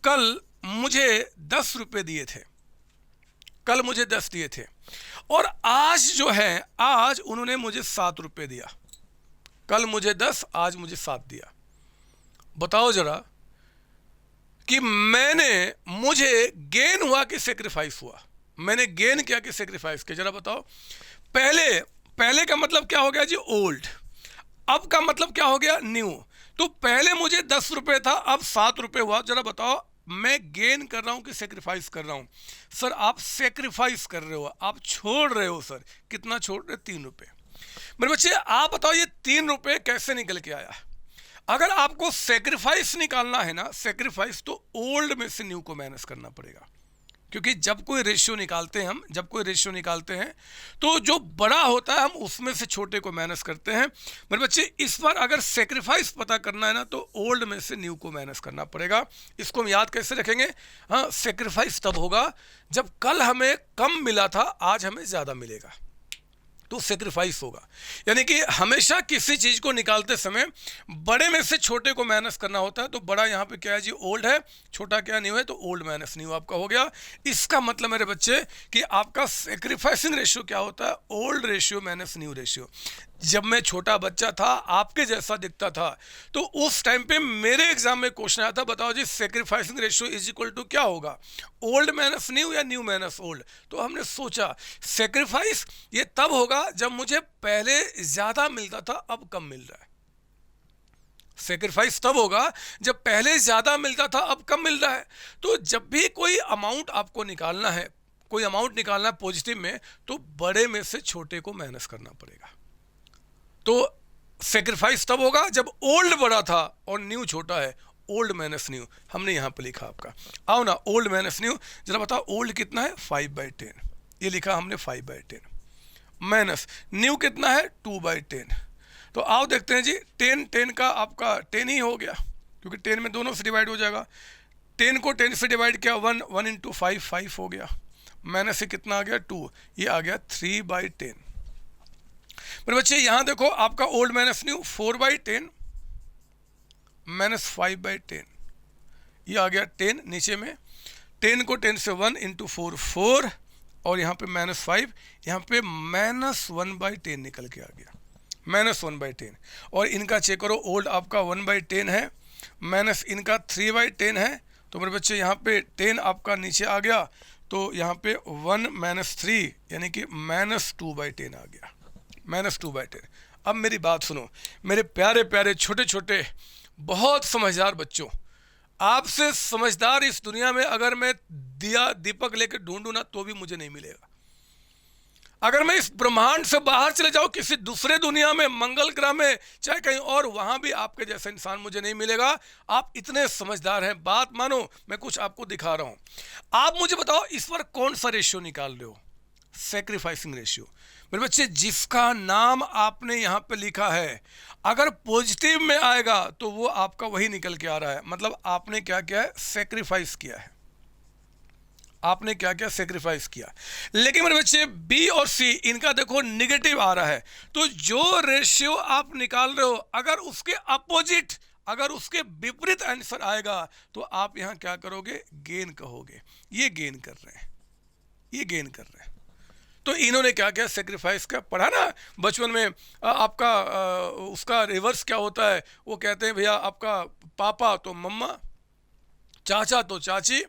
कल मुझे 10 रुपये दिए थे, कल मुझे 10 दिए थे, और आज जो है आज उन्होंने मुझे 7 रुपये दिया। कल मुझे 10, आज मुझे 7 दिया। बताओ जरा कि मुझे गेन हुआ कि सेक्रीफाइस हुआ? मैंने गेन किया कि सेक्रीफाइस किया? जरा बताओ। पहले का मतलब क्या हो गया जी? ओल्ड। अब का मतलब क्या हो गया? न्यू। तो पहले मुझे 10 रुपये था, अब 7 रुपये हुआ। जरा बताओ मैं गेन कर रहा हूं कि सेक्रीफाइस कर रहा हूं? सर आप सेक्रीफाइस कर रहे हो, आप छोड़ रहे हो। सर कितना छोड़ रहे? 3 रुपये। मेरे बच्चे आप बताओ ये 3 रुपये कैसे निकल के आया? अगर आपको सेक्रीफाइस निकालना है ना, सेक्रीफाइस, तो ओल्ड में से न्यू को माइनस करना पड़ेगा। क्योंकि जब कोई रेशियो निकालते हैं तो जो बड़ा होता है हम उसमें से छोटे को माइनस करते हैं। मेरे बच्चे इस बार अगर सेक्रीफाइस पता करना है ना तो ओल्ड में से न्यू को माइनस करना पड़ेगा। इसको हम याद कैसे रखेंगे? हाँ, सेक्रीफाइस तब होगा जब कल हमें कम मिला था, आज हमें ज़्यादा मिलेगा, तो सेक्रीफाइस होगा। यानी कि हमेशा किसी चीज को निकालते समय बड़े में से छोटे को माइनस करना होता है। तो बड़ा यहाँ पे क्या है जी? ओल्ड है। छोटा क्या? न्यू है। तो ओल्ड माइनस न्यू आपका हो गया। इसका मतलब मेरे बच्चे कि आपका सेक्रीफाइसिंग रेशियो क्या होता है? Old ratio minus new ratio. जब मैं छोटा बच्चा था, आपके जैसा दिखता था, तो उस टाइम पे मेरे एग्जाम में क्वेश्चन आया था, बताओ जी sacrificing ratio is equal to क्या होगा? ओल्ड माइनस न्यू या न्यू माइनस ओल्ड? तो हमने सोचा सेक्रीफाइस ये तब होगा जब मुझे पहले ज्यादा मिलता था, अब कम मिल रहा है। सेक्रीफाइस तब होगा जब पहले ज्यादा मिलता था, अब कम मिल रहा है। तो जब भी कोई अमाउंट आपको निकालना है, कोई अमाउंट निकालना है पॉजिटिव में, तो बड़े में से छोटे को माइनस करना पड़ेगा। तो सेक्रीफाइस तब होगा जब ओल्ड बड़ा था और न्यू छोटा है। ओल्ड माइनस न्यू हमने यहां पर लिखा आपका। आओ ना, ओल्ड माइनस न्यू। जरा बताओ ओल्ड कितना है? 5/10, ये लिखा हमने 5/10, माइनस न्यू कितना है? 2/10। तो आओ देखते हैं जी, 10 का आपका 10 ही हो गया, क्योंकि 10 में दोनों से डिवाइड हो जाएगा। 10 को 10 से डिवाइड किया, 1 इंटू 5 हो गया। माइनस से कितना आ गया? 2, ये आ गया 3/10। मेरे बच्चे यहां देखो, आपका ओल्ड माइनस न्यू 4/10 माइनस 5/10, ये आ गया 10 नीचे में। 10 को 10 से 1 इंटू 4, और यहाँ पे -5, यहाँ पे -1/10 निकल के आ गया, -1/10। और इनका चेक करो, ओल्ड आपका 1/10 है, माइनस इनका 3/10 है। तो मेरे बच्चे यहाँ पे 10 आपका नीचे आ गया, तो यहाँ पे 1 - 3 यानी कि -2/10 आ गया, -2/10। अब मेरी बात सुनो मेरे प्यारे प्यारे छोटे छोटे बहुत समझदार बच्चों, आपसे समझदार इस दुनिया में अगर मैं दीपक लेकर ढूंढूं ना तो भी मुझे नहीं मिलेगा। अगर मैं इस ब्रह्मांड से बाहर चले जाऊं किसी दूसरे दुनिया में, मंगल ग्रह में, चाहे कहीं और, वहां भी आपके जैसा इंसान मुझे नहीं मिलेगा। आप इतने समझदार हैं, बात मानो, मैं कुछ आपको दिखा रहा हूं। आप मुझे बताओ इस पर कौन सा रेशियो निकाल रहे हो? Sacrificing ratio. मेरे बच्चे जिसका नाम आपने यहां पे लिखा है, अगर पॉजिटिव में आएगा तो वो आपका वही निकल के आ रहा है। मतलब आपने क्या किया है? सेक्रीफाइस किया है। आपने क्या क्या? सेक्रीफाइस किया। लेकिन मेरे बच्चे बी और सी इनका देखो नेगेटिव आ रहा है। तो जो रेशियो आप निकाल रहे हो, अगर उसके अपोजिट, अगर उसके विपरीत आंसर आएगा तो आप यहां क्या करोगे? गेन कहोगे। ये गेन कर रहे हैं, ये गेन कर रहे हैं। तो इन्होंने क्या क्या? सेक्रीफाइस का पढ़ा ना बचपन में। आपका उसका रिवर्स क्या होता है? वो कहते हैं भैया आपका पापा तो मम्मा, चाचा तो चाची,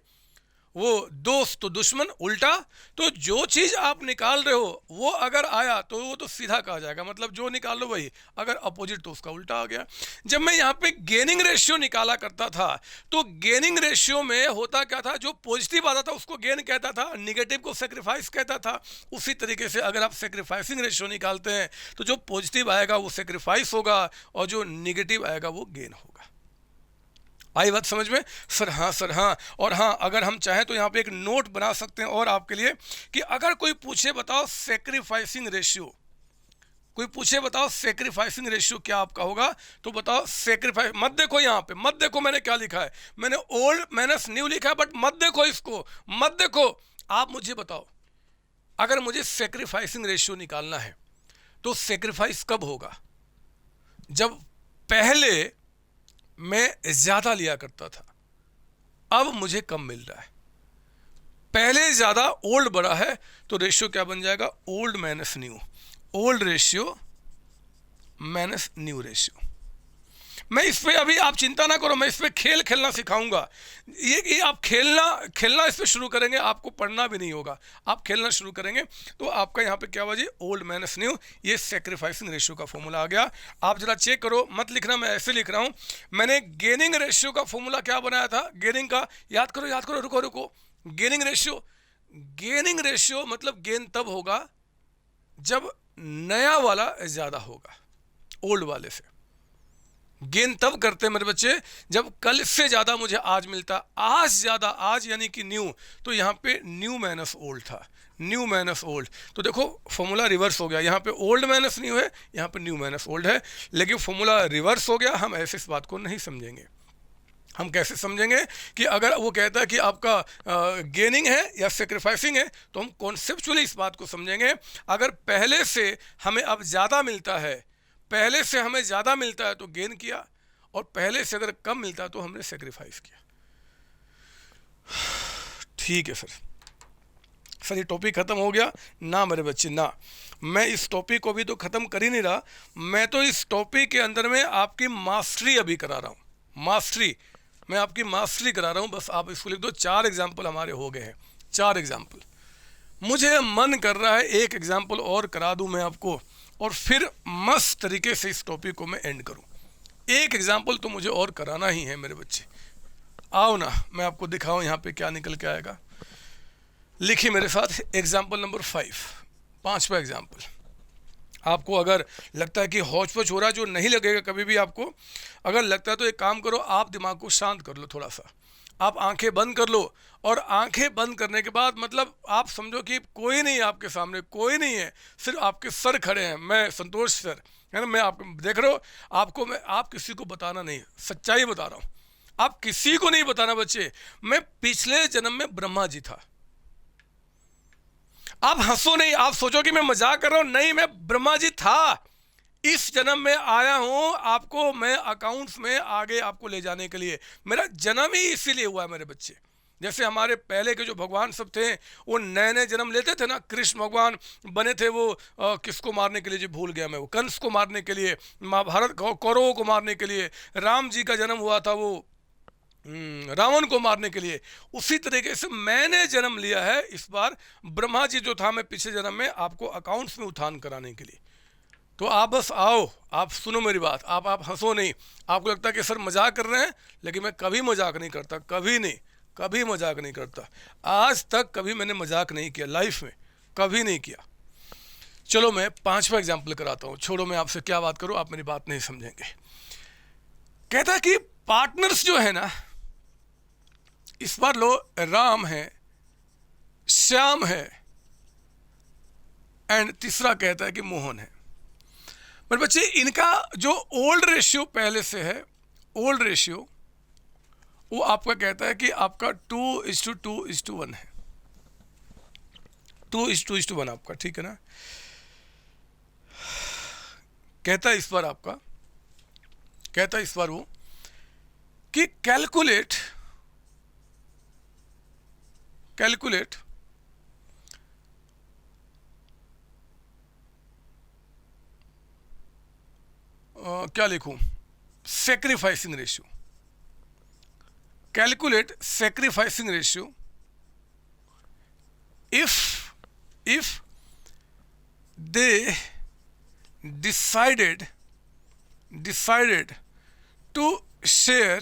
वो दोस्त तो दुश्मन, उल्टा। तो जो चीज़ आप निकाल रहे हो वो अगर आया तो वो तो सीधा कहा जाएगा, मतलब जो निकाल लो वही, अगर अपोजिट तो उसका उल्टा आ गया। जब मैं यहाँ पे गेनिंग रेशियो निकाला करता था तो गेनिंग रेशियो में होता क्या था, जो पॉजिटिव आता था उसको गेन कहता था, निगेटिव को सेक्रीफाइस कहता था। उसी तरीके से अगर आप सेक्रीफाइसिंग रेशियो निकालते हैं तो जो पॉजिटिव आएगा वो सेक्रीफाइस होगा और जो निगेटिव आएगा वो गेन होगा। आई बात समझ में? सर हाँ, सर हाँ। और हाँ, अगर हम चाहें तो यहाँ पे एक नोट बना सकते हैं और आपके लिए कि अगर कोई पूछे बताओ सेक्रीफाइसिंग रेशियो, कोई पूछे बताओ सेक्रीफाइसिंग रेशियो क्या आपका होगा, तो बताओ सेक्रीफाइस। मत देखो यहाँ पे, मत देखो मैंने क्या लिखा है, मैंने ओल्ड माइनस न्यू लिखा है, बट मत देखो इसको, मत देखो। आप मुझे बताओ, अगर मुझे सेक्रीफाइसिंग रेशियो निकालना है तो सेक्रीफाइस कब होगा? जब पहले मैं ज्यादा लिया करता था, अब मुझे कम मिल रहा है। पहले ज्यादा, ओल्ड बड़ा है, तो रेशियो क्या बन जाएगा? Old minus new, old ratio minus new ratio. मैं इस पे अभी आप चिंता ना करो, मैं इस पे खेल खेलना सिखाऊंगा। ये आप खेलना इस पे शुरू करेंगे, आपको पढ़ना भी नहीं होगा, आप खेलना शुरू करेंगे तो आपका यहाँ पे क्या हुआ जी? Old minus new. ये सेक्रीफाइसिंग रेशियो का फॉर्मूला आ गया। आप जरा चेक करो, मत लिखना, मैं ऐसे लिख रहा हूँ। मैंने गेनिंग रेशियो का फॉर्मूला क्या बनाया था? गेनिंग का याद करो, याद करो, रुको रुको। गेनिंग रेशियो मतलब गेन तब होगा जब नया वाला ज्यादा होगा ओल्ड वाले से। गेन तब करते हैं मेरे बच्चे जब कल से ज्यादा मुझे आज मिलता, आज ज्यादा, आज यानी कि न्यू, तो यहाँ पे न्यू माइनस ओल्ड था, न्यू माइनस ओल्ड। तो देखो फॉर्मूला रिवर्स हो गया, यहाँ पे ओल्ड माइनस न्यू है, यहाँ पे न्यू माइनस ओल्ड है, लेकिन फॉर्मूला रिवर्स हो गया। हम ऐसे इस बात को नहीं समझेंगे। हम कैसे समझेंगे कि अगर वो कहता है कि आपका गेनिंग है या सेक्रीफाइसिंग है, तो हम कॉन्सेप्चुअली इस बात को समझेंगे। अगर पहले से हमें अब ज़्यादा मिलता है, पहले से हमें ज़्यादा मिलता है तो गेन किया, और पहले से अगर कम मिलता है तो हमने सेक्रीफाइस किया। ठीक है सर, सर ये टॉपिक ख़त्म हो गया ना मेरे बच्चे? ना, मैं इस टॉपिक को भी तो ख़त्म कर ही नहीं रहा, मैं तो इस टॉपिक के अंदर में आपकी मास्टरी अभी करा रहा हूँ। मास्टरी, मैं आपकी मास्टरी करा रहा हूँ। बस आप इसको लिख दो, 4 एग्जाम्पल हमारे हो गए हैं, 4 एग्जाम्पल। मुझे मन कर रहा है एक एग्जाम्पल और करा दूँ मैं आपको, और फिर मस्त तरीके से इस टॉपिक को मैं एंड करूँ। एक एग्जाम्पल तो मुझे और कराना ही है मेरे बच्चे। आओ ना, मैं आपको दिखाऊँ यहाँ पे क्या निकल के आएगा। लिखिए मेरे साथ एग्जाम्पल नंबर 5, 5वां एग्जाम्पल। आपको अगर लगता है कि हौच पौच हो रहा है, जो नहीं लगेगा कभी भी, आपको अगर लगता है तो एक काम करो, आप दिमाग को शांत कर लो थोड़ा सा, आप आंखें बंद कर लो, और आंखें बंद करने के बाद मतलब आप समझो कि कोई नहीं है आपके सामने, कोई नहीं है, सिर्फ आपके सर खड़े हैं। मैं संतोष सर, है ना, मैं आपको देख रहा हूँ, आपको मैं, आप किसी को बताना नहीं, सच्चाई बता रहा हूँ, आप किसी को नहीं बताना बच्चे। मैं पिछले जन्म में ब्रह्मा जी था। आप हंसो नहीं, आप सोचो कि मैं मजाक कर रहा हूं, नहीं, मैं ब्रह्मा जी था। इस जन्म में आया हूं आपको मैं अकाउंट्स में आगे आपको ले जाने के लिए। मेरा जन्म ही इसीलिए हुआ है मेरे बच्चे। जैसे हमारे पहले के जो भगवान सब थे, वो नए नए जन्म लेते थे ना। कृष्ण भगवान बने थे वो किसको मारने के लिए, जो भूल गया मैं, वो कंस को मारने के लिए, महाभारत कौरवों को मारने के लिए। राम जी का जन्म हुआ था वो रावण को मारने के लिए। उसी तरीके से मैंने जन्म लिया है इस बार, ब्रह्मा जी जो था मैं पिछले जन्म में, आपको अकाउंट्स में उत्थान कराने के लिए। तो आप बस आओ, आप सुनो मेरी बात, आप हंसो नहीं। आपको लगता है कि सर मजाक कर रहे हैं, लेकिन मैं कभी मजाक नहीं करता, कभी नहीं, कभी मजाक नहीं करता। आज तक कभी मैंने मजाक नहीं किया लाइफ में, कभी नहीं किया। चलो मैं 5वां एग्जाम्पल कराता हूँ। छोड़ो, मैं आपसे क्या बात करूँ, आप मेरी बात नहीं समझेंगे। कहता कि पार्टनर्स जो है ना, इस बार लो, राम है, श्याम है, एंड तीसरा कहता है कि मोहन है। पर बच्चे इनका जो ओल्ड रेशियो पहले से है, ओल्ड रेशियो वो आपका कहता है कि आपका 2:2:1 है। 2:2:1 आपका, ठीक है ना। कहता है इस बार आपका, कहता है इस बार वो कि कैलकुलेट क्या लिखूं, sacrificing ratio. Calculate sacrificing ratio if they decided to share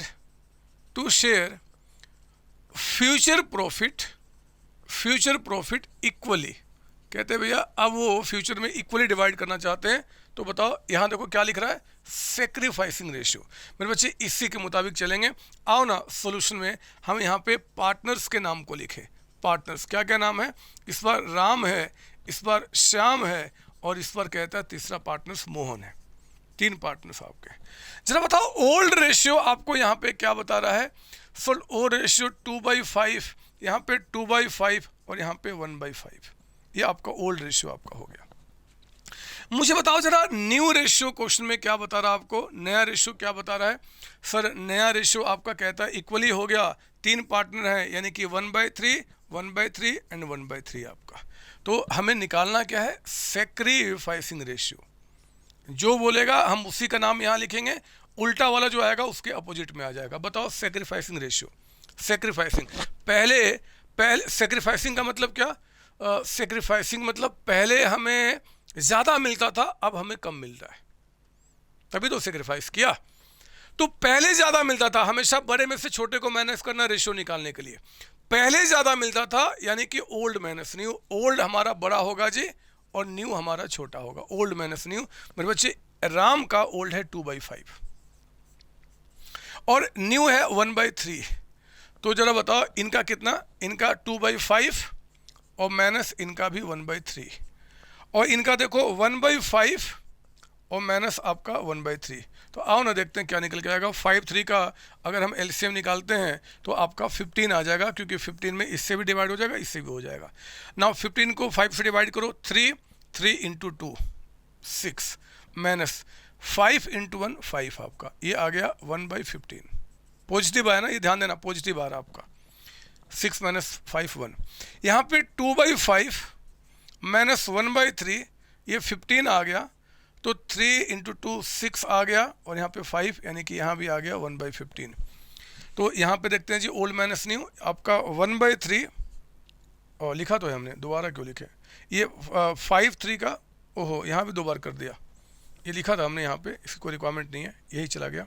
future profit equally, कहते हैं भैया अब वो फ्यूचर में इक्वली डिवाइड करना चाहते हैं, तो बताओ यहाँ देखो क्या लिख रहा है, सेक्रीफाइसिंग रेशियो। मेरे बच्चे इसी के मुताबिक चलेंगे। आओ ना सॉल्यूशन में हम यहाँ पे पार्टनर्स के नाम को लिखें। पार्टनर्स क्या क्या नाम है, इस बार राम है, इस बार श्याम है, और इस बार कहता है तीसरा पार्टनर्स मोहन है। 3 पार्टनर्स आपके। जरा बताओ ओल्ड रेशियो आपको यहाँ पे क्या बता रहा है। सो ओ रेशियो 2/5, यहाँ पे 2/5 और यहाँ पे 1/5, ये आपका ओल्ड रेशियो आपका हो गया। मुझे बताओ जरा न्यू रेशियो क्वेश्चन में क्या बता रहा है आपको, नया रेशियो क्या बता रहा है। सर नया रेशियो आपका कहता है इक्वली हो गया, 3 पार्टनर हैं यानी कि 1/3, 1/3 एंड 1/3 आपका। तो हमें निकालना क्या है, सेक्रीफाइसिंग रेशियो। जो बोलेगा हम उसी का नाम यहाँ लिखेंगे, उल्टा वाला जो आएगा उसके अपोजिट में आ जाएगा। बताओ सेक्रीफाइसिंग रेशियो। सेक्रीफाइसिंग पहले सेक्रीफाइसिंग का मतलब क्या, सेक्रीफाइसिंग मतलब पहले हमें ज़्यादा मिलता था, अब हमें कम मिल रहा है, तभी तो सेक्रीफाइस किया। तो पहले ज़्यादा मिलता था, हमेशा बड़े में से छोटे को माइनस करना रेशियो निकालने के लिए। पहले ज़्यादा मिलता था यानी कि ओल्ड माइनस न्यू, ओल्ड हमारा बड़ा होगा जी और न्यू हमारा छोटा होगा, ओल्ड माइनस न्यू। मेरे बच्चे राम का ओल्ड है 2/5 और न्यू है 1/3। तो जरा बताओ इनका कितना, इनका 2/5 और माइनस इनका भी 1/3, और इनका देखो 1/5 और माइनस आपका 1/3। तो आओ ना देखते हैं क्या निकल के आएगा। 5/3 का अगर हम एलसीएम निकालते हैं तो आपका 15 आ जाएगा, क्योंकि 15 में इससे भी डिवाइड हो जाएगा, इससे भी हो जाएगा। नाउ 15 को 5 से डिवाइड करो, 3 × 2 6 माइनस 5 × 1 5 आपका, ये आ गया 1/15। पॉजिटिव आया ना, ये ध्यान देना पॉजिटिव आ रहा आपका। 6 - 5 1, यहाँ पे 2/5 माइनस 1/3, ये 15 आ गया। तो 3 × 2 6 आ गया, और यहाँ पे 5 यानी कि यहाँ भी आ गया 1/15। तो यहाँ पे देखते हैं जी ओल्ड माइनस न्यू आपका 1/3, और लिखा तो है हमने, दोबारा क्यों लिखे, ये 5/3 का, ओहो यहाँ भी 2 बार कर दिया, ये लिखा था हमने यहाँ पे, इसकी कोई रिक्वायरमेंट नहीं है, यही चला गया।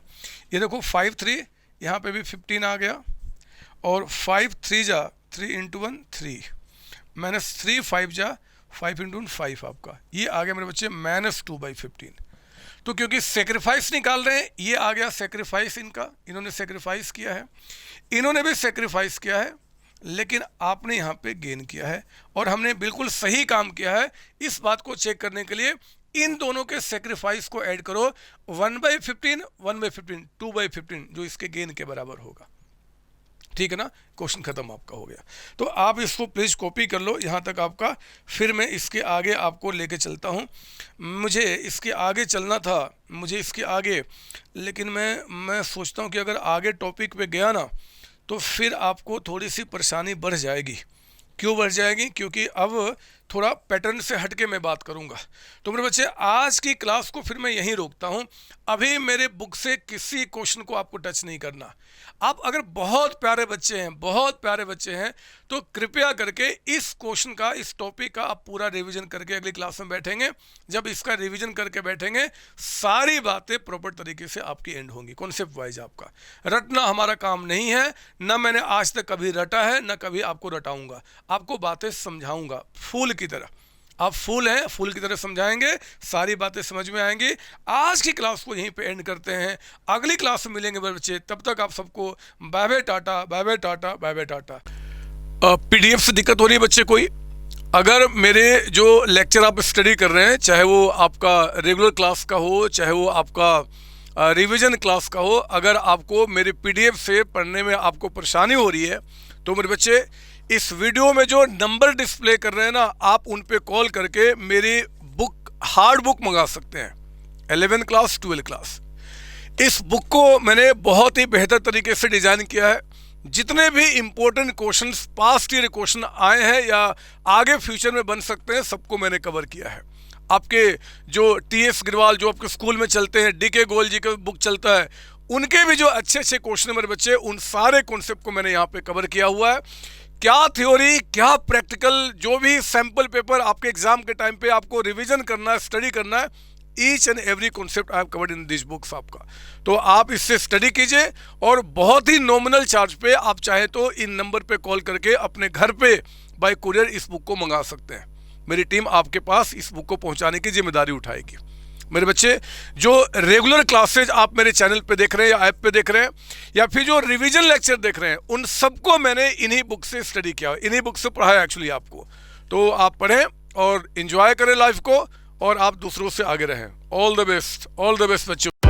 ये देखो 5/3, यहाँ पे भी 15 आ गया, और 5/3 जा 3 × 1 3 माइनस 3 5 जा 5 × 1 5 आपका, ये आ गया मेरे बच्चे -2/15। तो क्योंकि सेक्रीफाइस निकाल रहे हैं, ये आ गया सेक्रीफाइस इनका, इन्होंने सेक्रीफाइस किया है, इन्होंने भी सेक्रीफाइस किया है, लेकिन आपने यहाँ पे गेन किया है, और हमने बिल्कुल सही काम किया है। इस बात को चेक करने के लिए इन दोनों के सेक्रीफाइस को ऐड करो, 1/15 1/15 2/15 जो इसके गेन के बराबर होगा। ठीक है ना, क्वेश्चन खत्म आपका हो गया। तो आप इसको प्लीज़ कॉपी कर लो यहाँ तक आपका, फिर मैं इसके आगे आपको लेके चलता हूँ। मुझे इसके आगे चलना था, मुझे इसके आगे, लेकिन मैं सोचता हूँ कि अगर आगे टॉपिक पे गया ना तो फिर आपको थोड़ी सी परेशानी बढ़ जाएगी। क्यों बढ़ जाएगी, क्योंकि अब थोड़ा पैटर्न से हटके मैं बात करूंगा। तो मेरे बच्चे आज की क्लास को फिर मैं यहीं रोकता हूं। अभी मेरे बुक से किसी क्वेश्चन को आपको टच नहीं करना। आप अगर बहुत प्यारे बच्चे हैं तो कृपया करके इस क्वेश्चन का, इस टॉपिक का आप पूरा रिवीजन करके अगली क्लास में बैठेंगे। जब इसका रिवीजन करके बैठेंगे सारी बातें प्रॉपर तरीके से आपकी एंड होंगी, कॉन्सेप्ट वाइज। आपका रटना हमारा काम नहीं है, ना मैंने आज तक कभी रटा है, ना कभी आपको रटाऊंगा। आपको बातें समझाऊंगा फूल की तरह। आप फूल हैं, फूल की तरह समझाएंगे, सारी बातें समझ में आएंगी। आज की क्लास को यहीं पे एंड करते हैं, अगली क्लास में मिलेंगे बच्चे। तब तक आप सबको bye bye tata, bye bye tata, bye bye tata. PDF से दिक्कत हो रही है बच्चे कोई? अगर मेरे जो लेक्चर आप स्टडी कर रहे हैं, चाहे वो आपका रेगुलर क्लास का हो, चाहे वो आपका रिवीजन क्लास का हो, अगर आपको मेरे पीडीएफ से पढ़ने में आपको परेशानी हो रही है तो मेरे बच्चे इस वीडियो में जो नंबर डिस्प्ले कर रहे हैं ना, आप उन पे कॉल करके मेरी बुक, हार्ड बुक मंगा सकते हैं, 11 क्लास 12 क्लास। इस बुक को मैंने बहुत ही बेहतर तरीके से डिज़ाइन किया है। जितने भी important questions, past year question आए हैं या आगे फ्यूचर में बन सकते हैं, सबको मैंने कवर किया है। आपके जो टीएस गिरवाल जो आपके स्कूल में चलते हैं, डीके गोयल जी का बुक चलता है, उनके भी जो अच्छे अच्छे क्वेश्चन मेरे बच्चे, उन सारे कॉन्सेप्ट को मैंने यहाँ पे कवर किया हुआ है। क्या थ्योरी क्या प्रैक्टिकल, जो भी सैंपल पेपर आपके एग्जाम के टाइम पे आपको रिवीजन करना है, स्टडी करना है, each and every concept I have covered in this books आपका। तो आप इससे स्टडी कीजिए और बहुत ही नॉमिनल चार्ज पे आप चाहे तो इन नंबर पे कॉल करके अपने घर पे बाय कुरियर इस बुक को मंगा सकते हैं। मेरी टीम आपके पास इस बुक को पहुंचाने की जिम्मेदारी उठाएगी। मेरे बच्चे, जो रेगुलर क्लासेज आप मेरे चैनल पे देख रहे हैं या ऐप पे देख रहे हैं, या फिर जो रिवीजन लेक्चर देख रहे हैं, उन सबको मैंने इन्हीं बुक से स्टडी किया, इन्हीं बुक से पढ़ाया एक्चुअली आपको। तो आप पढ़ें और एंजॉय करें लाइफ को, और आप दूसरों से आगे रहें। ऑल द बेस्ट बच्चों।